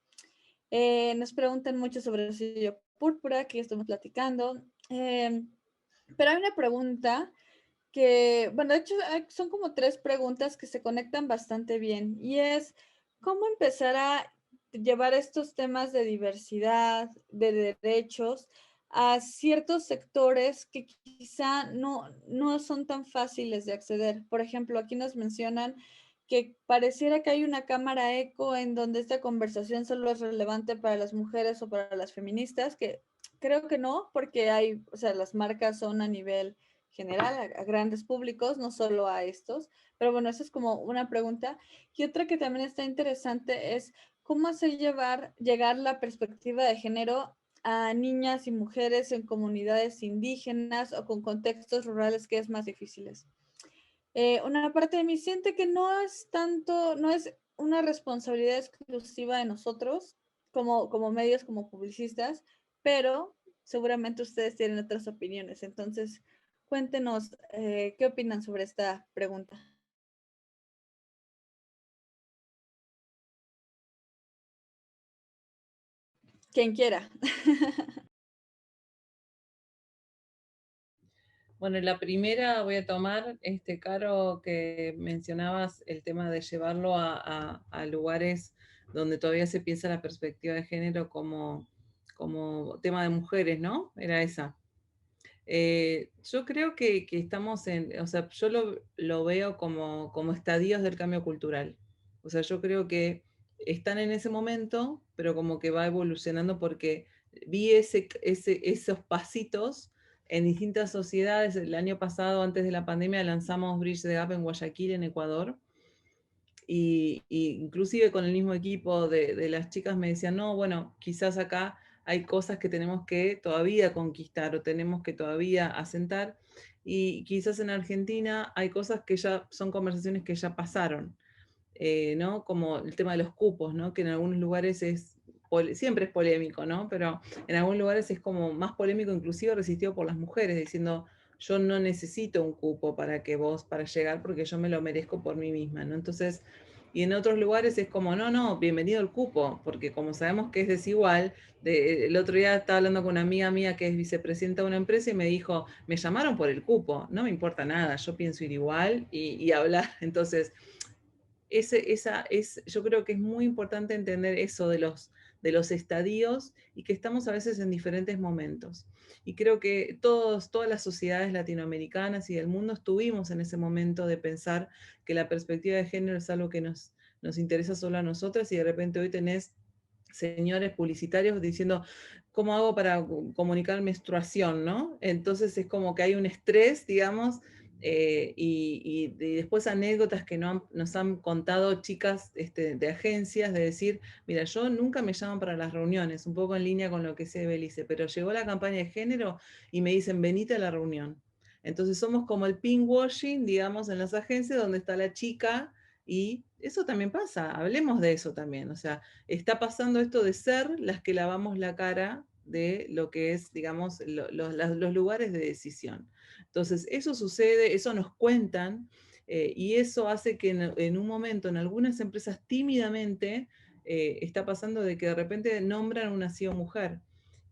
Nos preguntan mucho sobre el sello Púrpura, que ya estamos platicando. Pero hay una pregunta que, bueno, de hecho son como 3 preguntas que se conectan bastante bien y es, ¿cómo empezar a llevar estos temas de diversidad, de derechos a ciertos sectores que quizá no son tan fáciles de acceder? Por ejemplo, aquí nos mencionan que pareciera que hay una cámara eco en donde esta conversación solo es relevante para las mujeres o para las feministas, que creo que no, porque hay, o sea, las marcas son a nivel general, a grandes públicos, no solo a estos. Pero bueno, esa es como una pregunta. Y otra que también está interesante es cómo hacer llegar la perspectiva de género a niñas y mujeres en comunidades indígenas o con contextos rurales que es más difíciles. Una parte de mí siente que no es tanto, no es una responsabilidad exclusiva de nosotros como medios, como publicistas, pero seguramente ustedes tienen otras opiniones. Entonces, cuéntenos qué opinan sobre esta pregunta. Quien quiera. Bueno, la primera voy a tomar, Caro, que mencionabas el tema de llevarlo a lugares donde todavía se piensa la perspectiva de género como tema de mujeres, ¿no? Era esa. Yo creo que estamos o sea, yo lo veo como estadios del cambio cultural. O sea, yo creo que están en ese momento, pero como que va evolucionando porque vi esos pasitos en distintas sociedades. El año pasado, antes de la pandemia, lanzamos Bridge the Gap en Guayaquil, en Ecuador. Y inclusive con el mismo equipo de las chicas me decían, no, bueno, quizás acá hay cosas que tenemos que todavía conquistar o tenemos que todavía asentar, y quizás en Argentina hay cosas que ya son conversaciones que ya pasaron, ¿no? Como el tema de los cupos, ¿no? Que en algunos lugares siempre es polémico, ¿no? Pero en algunos lugares es como más polémico, inclusive resistido por las mujeres, diciendo, yo no necesito un cupo para llegar, porque yo me lo merezco por mí misma, ¿no? Entonces, y en otros lugares es como, no, bienvenido al cupo, porque como sabemos que es desigual, el otro día estaba hablando con una amiga mía que es vicepresidenta de una empresa y me dijo, me llamaron por el cupo, no me importa nada, yo pienso ir igual y hablar. Entonces, yo creo que es muy importante entender eso de los estadios y que estamos a veces en diferentes momentos. Y creo que todas las sociedades latinoamericanas y del mundo estuvimos en ese momento de pensar que la perspectiva de género es algo que nos interesa solo a nosotras, y de repente hoy tenés señores publicitarios diciendo, ¿cómo hago para comunicar menstruación, no? Entonces es como que hay un estrés, digamos, y después anécdotas que nos han contado chicas de agencias, de decir, mira, yo nunca me llaman para las reuniones, un poco en línea con lo que se Belice, pero llegó la campaña de género y me dicen, venite a la reunión. Entonces somos como el pinkwashing, digamos, en las agencias, donde está la chica, y eso también pasa, hablemos de eso también. O sea, está pasando esto de ser las que lavamos la cara de lo que es, digamos, los lugares de decisión. Entonces, eso sucede, eso nos cuentan, y eso hace que en un momento, en algunas empresas, tímidamente, está pasando de que de repente nombran una CEO mujer.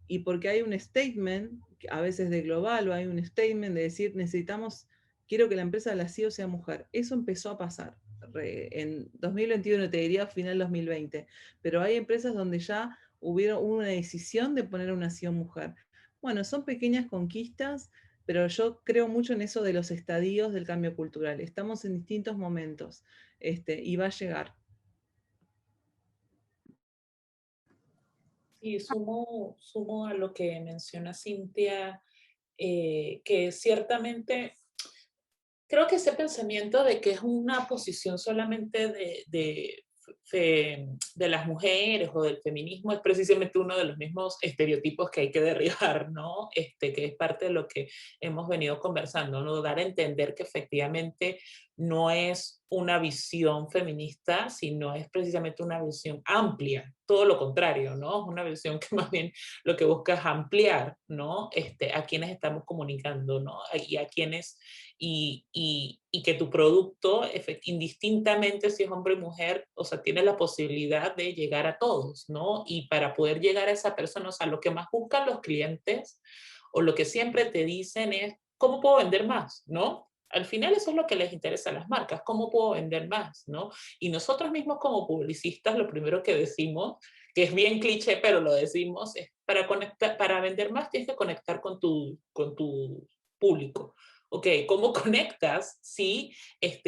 Y porque hay un statement, a veces de global, o hay un statement de decir, quiero que la empresa de la CEO sea mujer. Eso empezó a pasar en 2021, te diría final 2020. Pero hay empresas donde ya hubo una decisión de poner una CEO mujer. Bueno, son pequeñas conquistas, pero yo creo mucho en eso de los estadios del cambio cultural. Estamos en distintos momentos, y va a llegar. Y sumo a lo que menciona Cintia, que ciertamente creo que ese pensamiento de que es una posición solamente de las mujeres o del feminismo es precisamente uno de los mismos estereotipos que hay que derribar, ¿no? Que es parte de lo que hemos venido conversando, ¿no? Dar a entender que efectivamente no es una visión feminista, sino es precisamente una visión amplia, todo lo contrario, ¿no? Es una visión que más bien lo que busca es ampliar, ¿no? A quienes estamos comunicando, ¿no? Y a quienes, y que tu producto, indistintamente si es hombre o mujer, o sea, tiene la posibilidad de llegar a todos, ¿no? Y para poder llegar a esa persona, o sea, lo que más buscan los clientes, o lo que siempre te dicen es, ¿cómo puedo vender más? ¿No? Al final eso es lo que les interesa a las marcas, ¿cómo puedo vender más? ¿No? Y nosotros mismos como publicistas, lo primero que decimos, que es bien cliché, pero lo decimos, es para vender más tienes que conectar con tu público. Ok, ¿cómo conectas si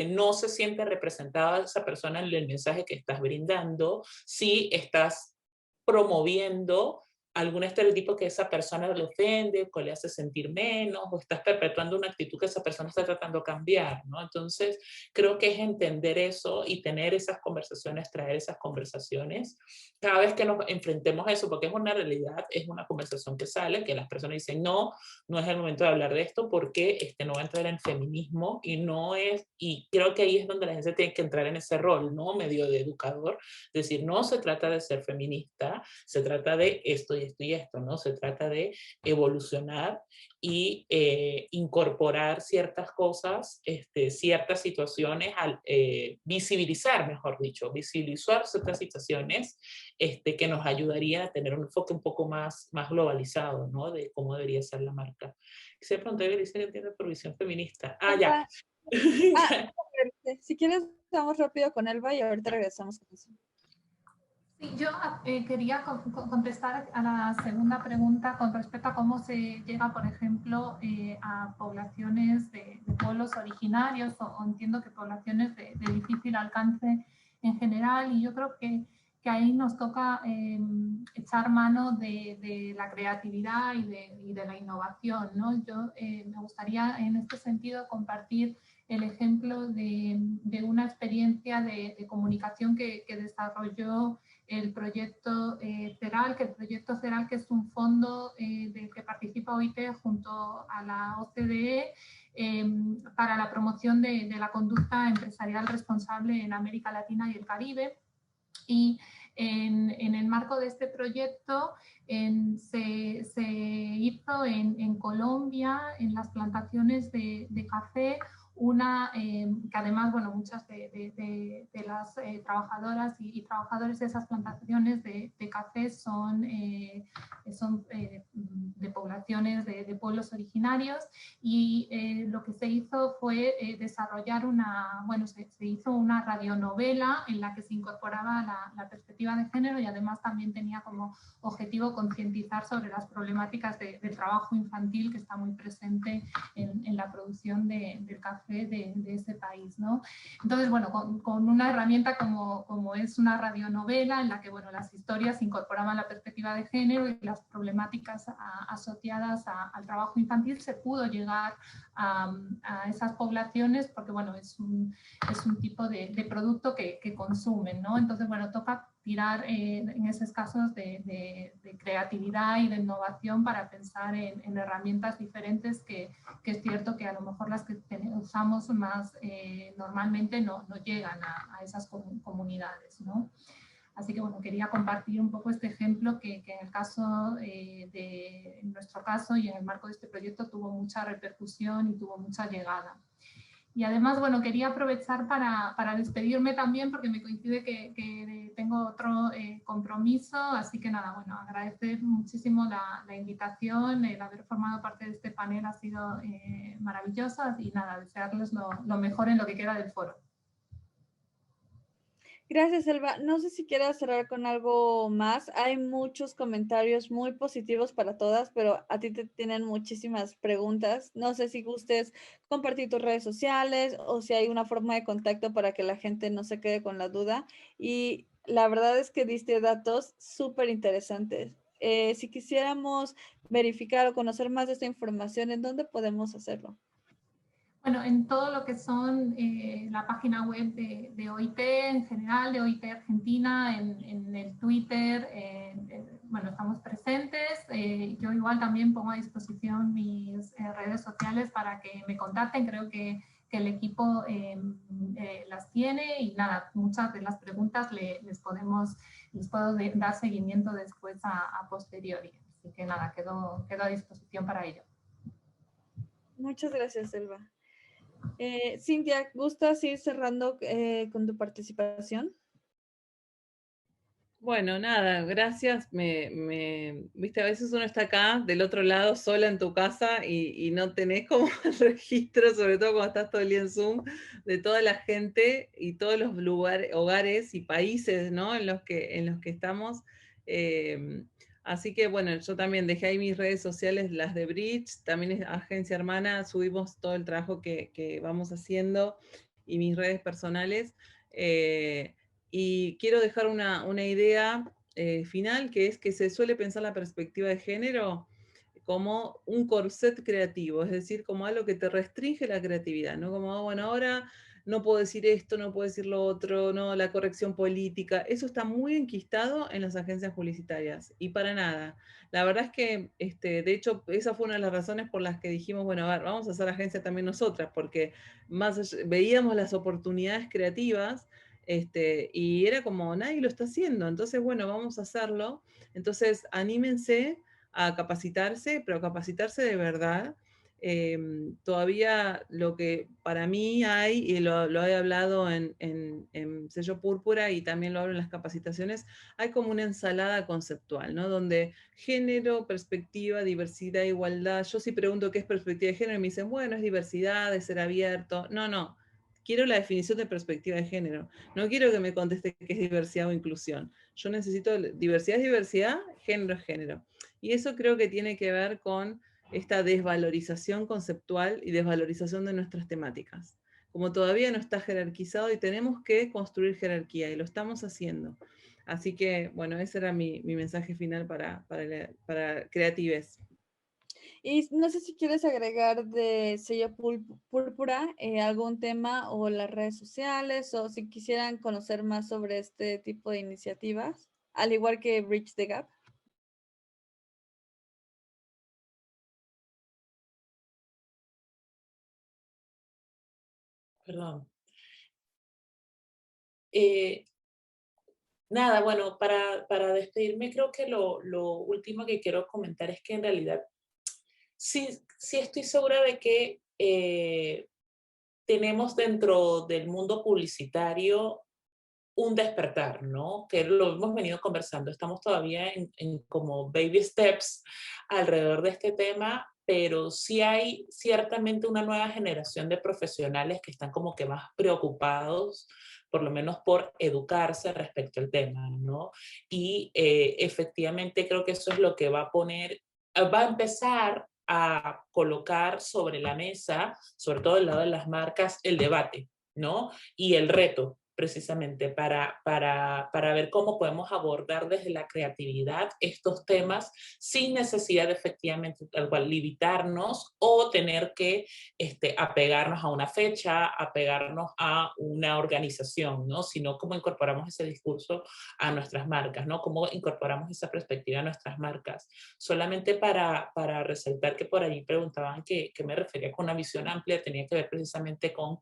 no se siente representada esa persona en el mensaje que estás brindando? Si estás promoviendo algún estereotipo que esa persona le ofende, o le hace sentir menos, o estás perpetuando una actitud que esa persona está tratando de cambiar, ¿no? Entonces, creo que es entender eso y tener esas conversaciones, traer esas conversaciones, cada vez que nos enfrentemos a eso, porque es una realidad, es una conversación que sale, que las personas dicen, no, no es el momento de hablar de esto, porque no va a entrar en feminismo, y creo que ahí es donde la gente tiene que entrar en ese rol, ¿no? Medio de educador, decir, no se trata de ser feminista, se trata de esto y esto y esto, ¿no? Se trata de evolucionar y incorporar ciertas cosas, ciertas situaciones, visibilizar, mejor dicho, visibilizar ciertas situaciones que nos ayudaría a tener un enfoque un poco más globalizado, ¿no? De cómo debería ser la marca. Se preguntó, dice que tiene provisión feminista. Ah, ya. Si quieres, vamos rápido con Elba y ahorita regresamos con eso. Sí, yo quería contestar a la segunda pregunta con respecto a cómo se llega, por ejemplo, a poblaciones de pueblos originarios o entiendo que poblaciones de difícil alcance en general, y yo creo que ahí nos toca echar mano de la creatividad y de la innovación, ¿no? Yo me gustaría en este sentido compartir el ejemplo de una experiencia de comunicación que desarrolló el proyecto CERAL, que es un fondo del que participa OIT junto a la OCDE para la promoción de la conducta empresarial responsable en América Latina y el Caribe. Y en el marco de este proyecto se hizo en Colombia, en las plantaciones de café, que además, bueno, muchas de las trabajadoras y trabajadores de esas plantaciones de café son de poblaciones de pueblos originarios, y lo que se hizo fue desarrollar se hizo una radionovela en la que se incorporaba la perspectiva de género, y además también tenía como objetivo concientizar sobre las problemáticas del trabajo infantil que está muy presente en la producción del café de ese país, ¿no? Entonces, bueno, con una herramienta como es una radionovela en la que, bueno, las historias incorporaban la perspectiva de género y las problemáticas asociadas al trabajo infantil, se pudo llegar a esas poblaciones porque, bueno, es un tipo de producto que consumen, ¿no? Entonces, bueno, toca tirar en esos casos de creatividad y de innovación para pensar en herramientas diferentes que es cierto que a lo mejor las que usamos más normalmente no llegan a esas comunidades, ¿no? Así que bueno, quería compartir un poco este ejemplo que en el caso en nuestro caso y en el marco de este proyecto tuvo mucha repercusión y tuvo mucha llegada. Y además, bueno, quería aprovechar para despedirme también porque me coincide que tengo otro compromiso, así que nada, bueno, agradecer muchísimo la invitación, el haber formado parte de este panel ha sido maravilloso, y nada, desearles lo mejor en lo que queda del foro. Gracias, Elba. No sé si quieras cerrar con algo más. Hay muchos comentarios muy positivos para todas, pero a ti te tienen muchísimas preguntas. No sé si gustes compartir tus redes sociales o si hay una forma de contacto para que la gente no se quede con la duda. Y la verdad es que diste datos súper interesantes. Si quisiéramos verificar o conocer más de esta información, ¿en dónde podemos hacerlo? Bueno, en todo lo que son la página web de OIT en general, de OIT Argentina, en el Twitter, bueno, estamos presentes. Yo igual también pongo a disposición mis redes sociales para que me contacten. Creo que el equipo las tiene, y nada, muchas de las preguntas les puedo dar seguimiento después a posteriori. Así que nada, quedo a disposición para ello. Muchas gracias, Elba. Cintia, ¿gustas ir cerrando con tu participación? Bueno, nada, gracias. Viste, a veces uno está acá, del otro lado, sola en tu casa y no tenés como el registro, sobre todo cuando estás todo el día en Zoom, de toda la gente y todos los hogares y países, ¿no? en los que estamos. Así que, bueno, yo también dejé ahí mis redes sociales, las de Bridge, también es agencia hermana, subimos todo el trabajo que vamos haciendo y mis redes personales. Y quiero dejar una idea final, que es que se suele pensar la perspectiva de género como un corset creativo, es decir, como algo que te restringe la creatividad, ¿no? Como, bueno, ahora no puedo decir esto, no puedo decir lo otro, no, la corrección política, eso está muy enquistado en las agencias publicitarias, y para nada. La verdad es que, de hecho, esa fue una de las razones por las que dijimos, bueno, a ver, vamos a hacer agencia también nosotras, porque veíamos las oportunidades creativas, y era como, nadie lo está haciendo, entonces, bueno, vamos a hacerlo. Entonces, anímense a capacitarse, pero capacitarse de verdad. Todavía lo que para mí hay, y lo he hablado en Sello Púrpura y también lo hablo en las capacitaciones, hay como una ensalada conceptual, ¿no? Donde género, perspectiva, diversidad, igualdad. Yo sí pregunto qué es perspectiva de género y me dicen, bueno, es diversidad, es ser abierto. No, no. Quiero la definición de perspectiva de género. No quiero que me conteste qué es diversidad o inclusión. Yo necesito diversidad es diversidad, género es género. Y eso creo que tiene que ver con esta desvalorización conceptual y desvalorización de nuestras temáticas. Como todavía no está jerarquizado y tenemos que construir jerarquía y lo estamos haciendo. Así que, bueno, ese era mi mensaje final para Creatives. Y no sé si quieres agregar de Sello Púrpura algún tema o las redes sociales, o si quisieran conocer más sobre este tipo de iniciativas, al igual que Bridge the Gap. Perdón. Nada, bueno, para despedirme creo que lo último que quiero comentar es que en realidad sí, sí estoy segura de que tenemos dentro del mundo publicitario un despertar, ¿no? Que lo hemos venido conversando. Estamos todavía en como baby steps alrededor de este tema, pero sí hay ciertamente una nueva generación de profesionales que están como que más preocupados, por lo menos por educarse respecto al tema, ¿no? Y efectivamente creo que eso es lo que va a empezar a colocar sobre la mesa, sobre todo del lado de las marcas, el debate, ¿no? Y el reto, precisamente para ver cómo podemos abordar desde la creatividad estos temas sin necesidad de efectivamente tal cual limitarnos o tener que apegarnos a una fecha, apegarnos a una organización, ¿no? Sino cómo incorporamos ese discurso a nuestras marcas, ¿no? Cómo incorporamos esa perspectiva a nuestras marcas. Solamente para resaltar que por allí preguntaban que me refería con una visión amplia, tenía que ver precisamente con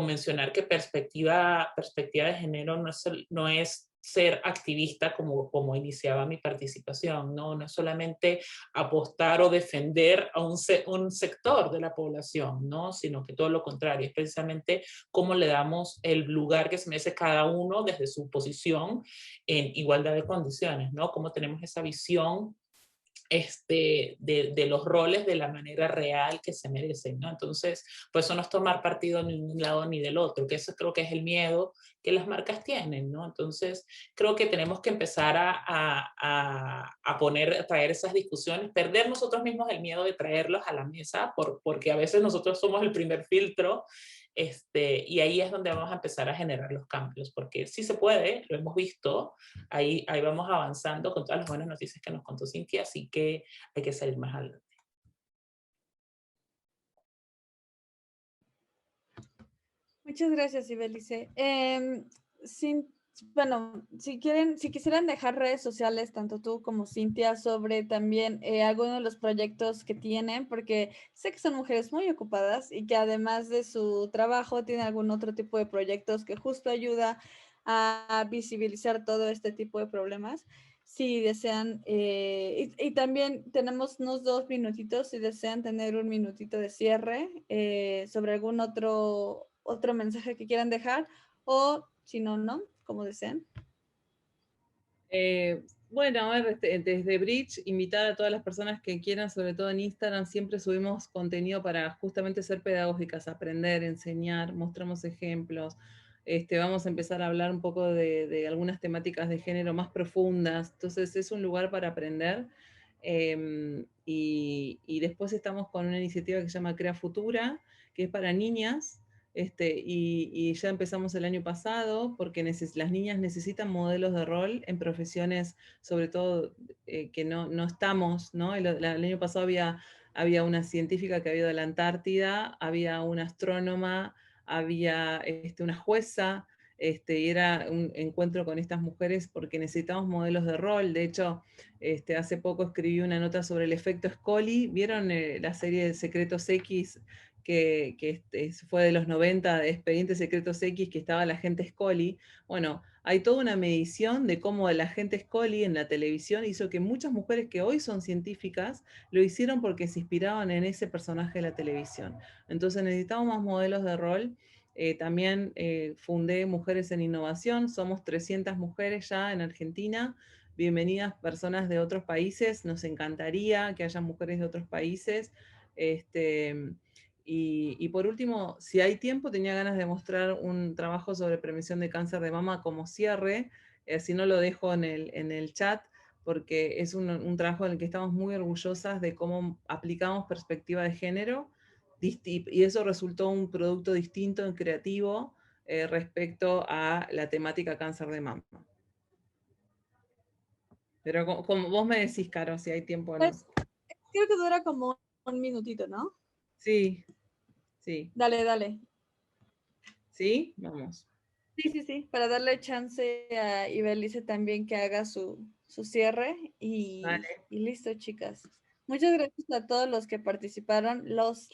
mencionar que perspectiva de género no es ser activista como iniciaba mi participación, ¿no? No es solamente apostar o defender a un sector de la población, ¿no? Sino que todo lo contrario, es precisamente cómo le damos el lugar que se merece cada uno desde su posición en igualdad de condiciones, ¿no? Cómo tenemos esa visión de los roles de la manera real que se merecen, ¿no? Entonces, pues eso no es tomar partido ni de un lado ni del otro, que eso creo que es el miedo que las marcas tienen, ¿no? Entonces, creo que tenemos que empezar a traer esas discusiones, perder nosotros mismos el miedo de traerlos a la mesa, porque a veces nosotros somos el primer filtro, y ahí es donde vamos a empezar a generar los cambios, porque sí se puede, lo hemos visto, ahí vamos avanzando con todas las buenas noticias que nos contó Cintia, así que hay que salir más adelante. Muchas gracias, Ibelice. Bueno, si quisieran dejar redes sociales, tanto tú como Cintia, sobre también algunos de los proyectos que tienen, porque sé que son mujeres muy ocupadas y que además de su trabajo tienen algún otro tipo de proyectos que justo ayuda a visibilizar todo este tipo de problemas. Si desean, y también tenemos unos 2 minutitos, si desean tener un minutito de cierre sobre algún otro mensaje que quieran dejar, o si no, no, como deseen. Bueno, a ver, desde Bridge, invitar a todas las personas que quieran, sobre todo en Instagram, siempre subimos contenido para justamente ser pedagógicas, aprender, enseñar, mostramos ejemplos. Vamos a empezar a hablar un poco de algunas temáticas de género más profundas, entonces es un lugar para aprender. Y después estamos con una iniciativa que se llama Crea Futura, que es para niñas, y ya empezamos el año pasado porque las niñas necesitan modelos de rol en profesiones, sobre todo que no estamos, ¿no? El año pasado había una científica que había ido a la Antártida, había una astrónoma, había una jueza, y era un encuentro con estas mujeres porque necesitamos modelos de rol. De hecho, hace poco escribí una nota sobre el efecto Scully. ¿Vieron la serie de Secretos X? Que fue de los 90, de Expedientes Secretos X, que estaba la agente Scully. Bueno, hay toda una medición de cómo el agente Scully en la televisión hizo que muchas mujeres que hoy son científicas lo hicieron porque se inspiraban en ese personaje de la televisión. Entonces necesitamos más modelos de rol. También fundé Mujeres en Innovación, somos 300 mujeres ya en Argentina. Bienvenidas personas de otros países, nos encantaría que haya mujeres de otros países. Y por último, si hay tiempo, tenía ganas de mostrar un trabajo sobre prevención de cáncer de mama como cierre, si no lo dejo en el chat, porque es un trabajo en el que estamos muy orgullosas de cómo aplicamos perspectiva de género, y eso resultó un producto distinto y creativo respecto a la temática cáncer de mama. Pero como vos me decís, Caro, si hay tiempo o no. Pues, creo que dura como un minutito, ¿no? Sí, sí. Dale, dale. ¿Sí? Vamos. Sí, para darle chance a Ibelice también que haga su cierre y listo, chicas. Muchas gracias a todos los que participaron, las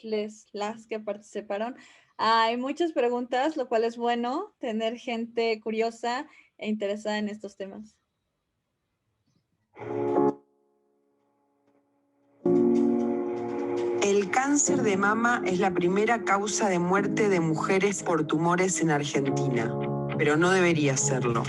que participaron. Hay muchas preguntas, lo cual es bueno tener gente curiosa e interesada en estos temas. El cáncer de mama es la primera causa de muerte de mujeres por tumores en Argentina, pero no debería serlo.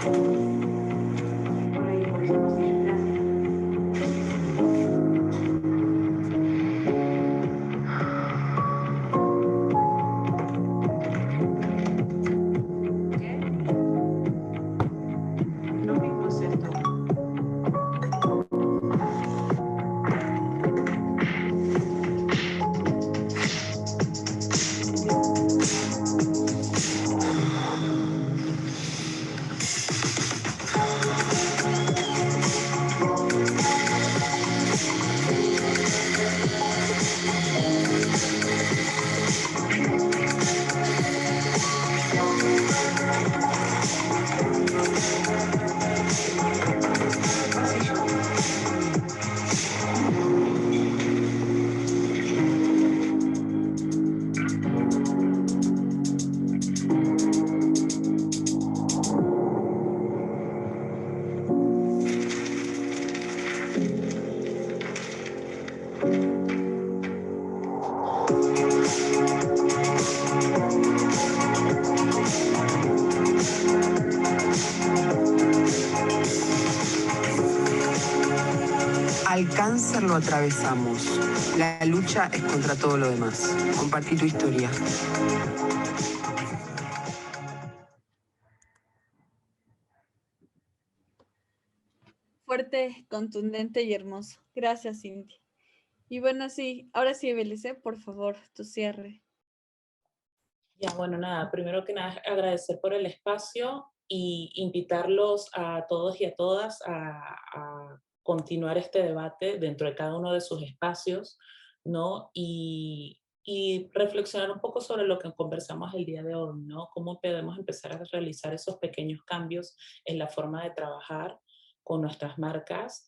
Al cáncer lo atravesamos. La lucha es contra todo lo demás. Compartí tu historia. Fuerte, contundente y hermoso. Gracias, Cindy. Y bueno, sí, ahora sí, Ibelice, por favor, tu cierre. Ya, bueno, nada, primero que nada agradecer por el espacio y invitarlos a todos y a todas a continuar este debate dentro de cada uno de sus espacios, ¿no? Y reflexionar un poco sobre lo que conversamos el día de hoy, ¿no? Cómo podemos empezar a realizar esos pequeños cambios en la forma de trabajar con nuestras marcas,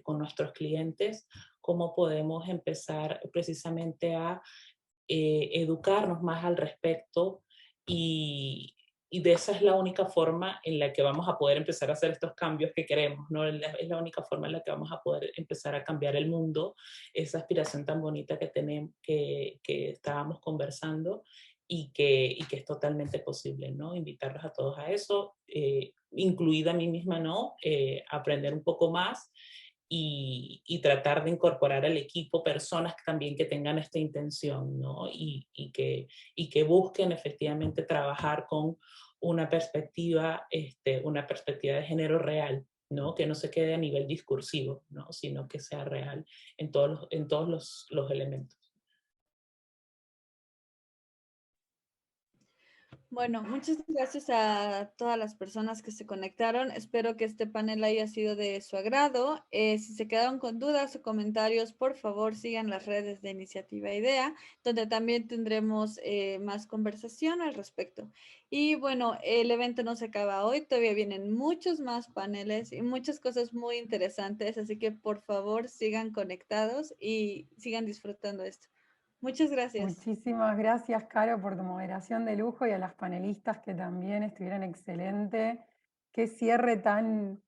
con nuestros clientes, cómo podemos empezar precisamente a educarnos más al respecto y de esa es la única forma en la que vamos a poder empezar a hacer estos cambios que queremos, ¿no? Es la única forma en la que vamos a poder empezar a cambiar el mundo, esa aspiración tan bonita que tenemos, que estábamos conversando y que es totalmente posible, ¿no? Invitarlos a todos a eso, incluida a mí misma, ¿no? Aprender un poco más y tratar de incorporar al equipo personas también que tengan esta intención, ¿no? Y que busquen efectivamente trabajar con una perspectiva de género real, ¿no? Que no se quede a nivel discursivo, ¿no? Sino que sea real en todos los elementos. Bueno, muchas gracias a todas las personas que se conectaron. Espero que este panel haya sido de su agrado. Si se quedaron con dudas o comentarios, por favor sigan las redes de Iniciativa IDEA, donde también tendremos más conversación al respecto. Y bueno, el evento no se acaba hoy, todavía vienen muchos más paneles y muchas cosas muy interesantes, así que por favor sigan conectados y sigan disfrutando esto. Muchas gracias. Muchísimas gracias, Caro, por tu moderación de lujo y a las panelistas que también estuvieron excelente. Qué cierre tan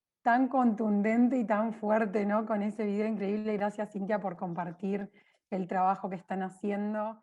contundente y tan fuerte, ¿no? Con ese video increíble. Gracias, Cintia, por compartir el trabajo que están haciendo.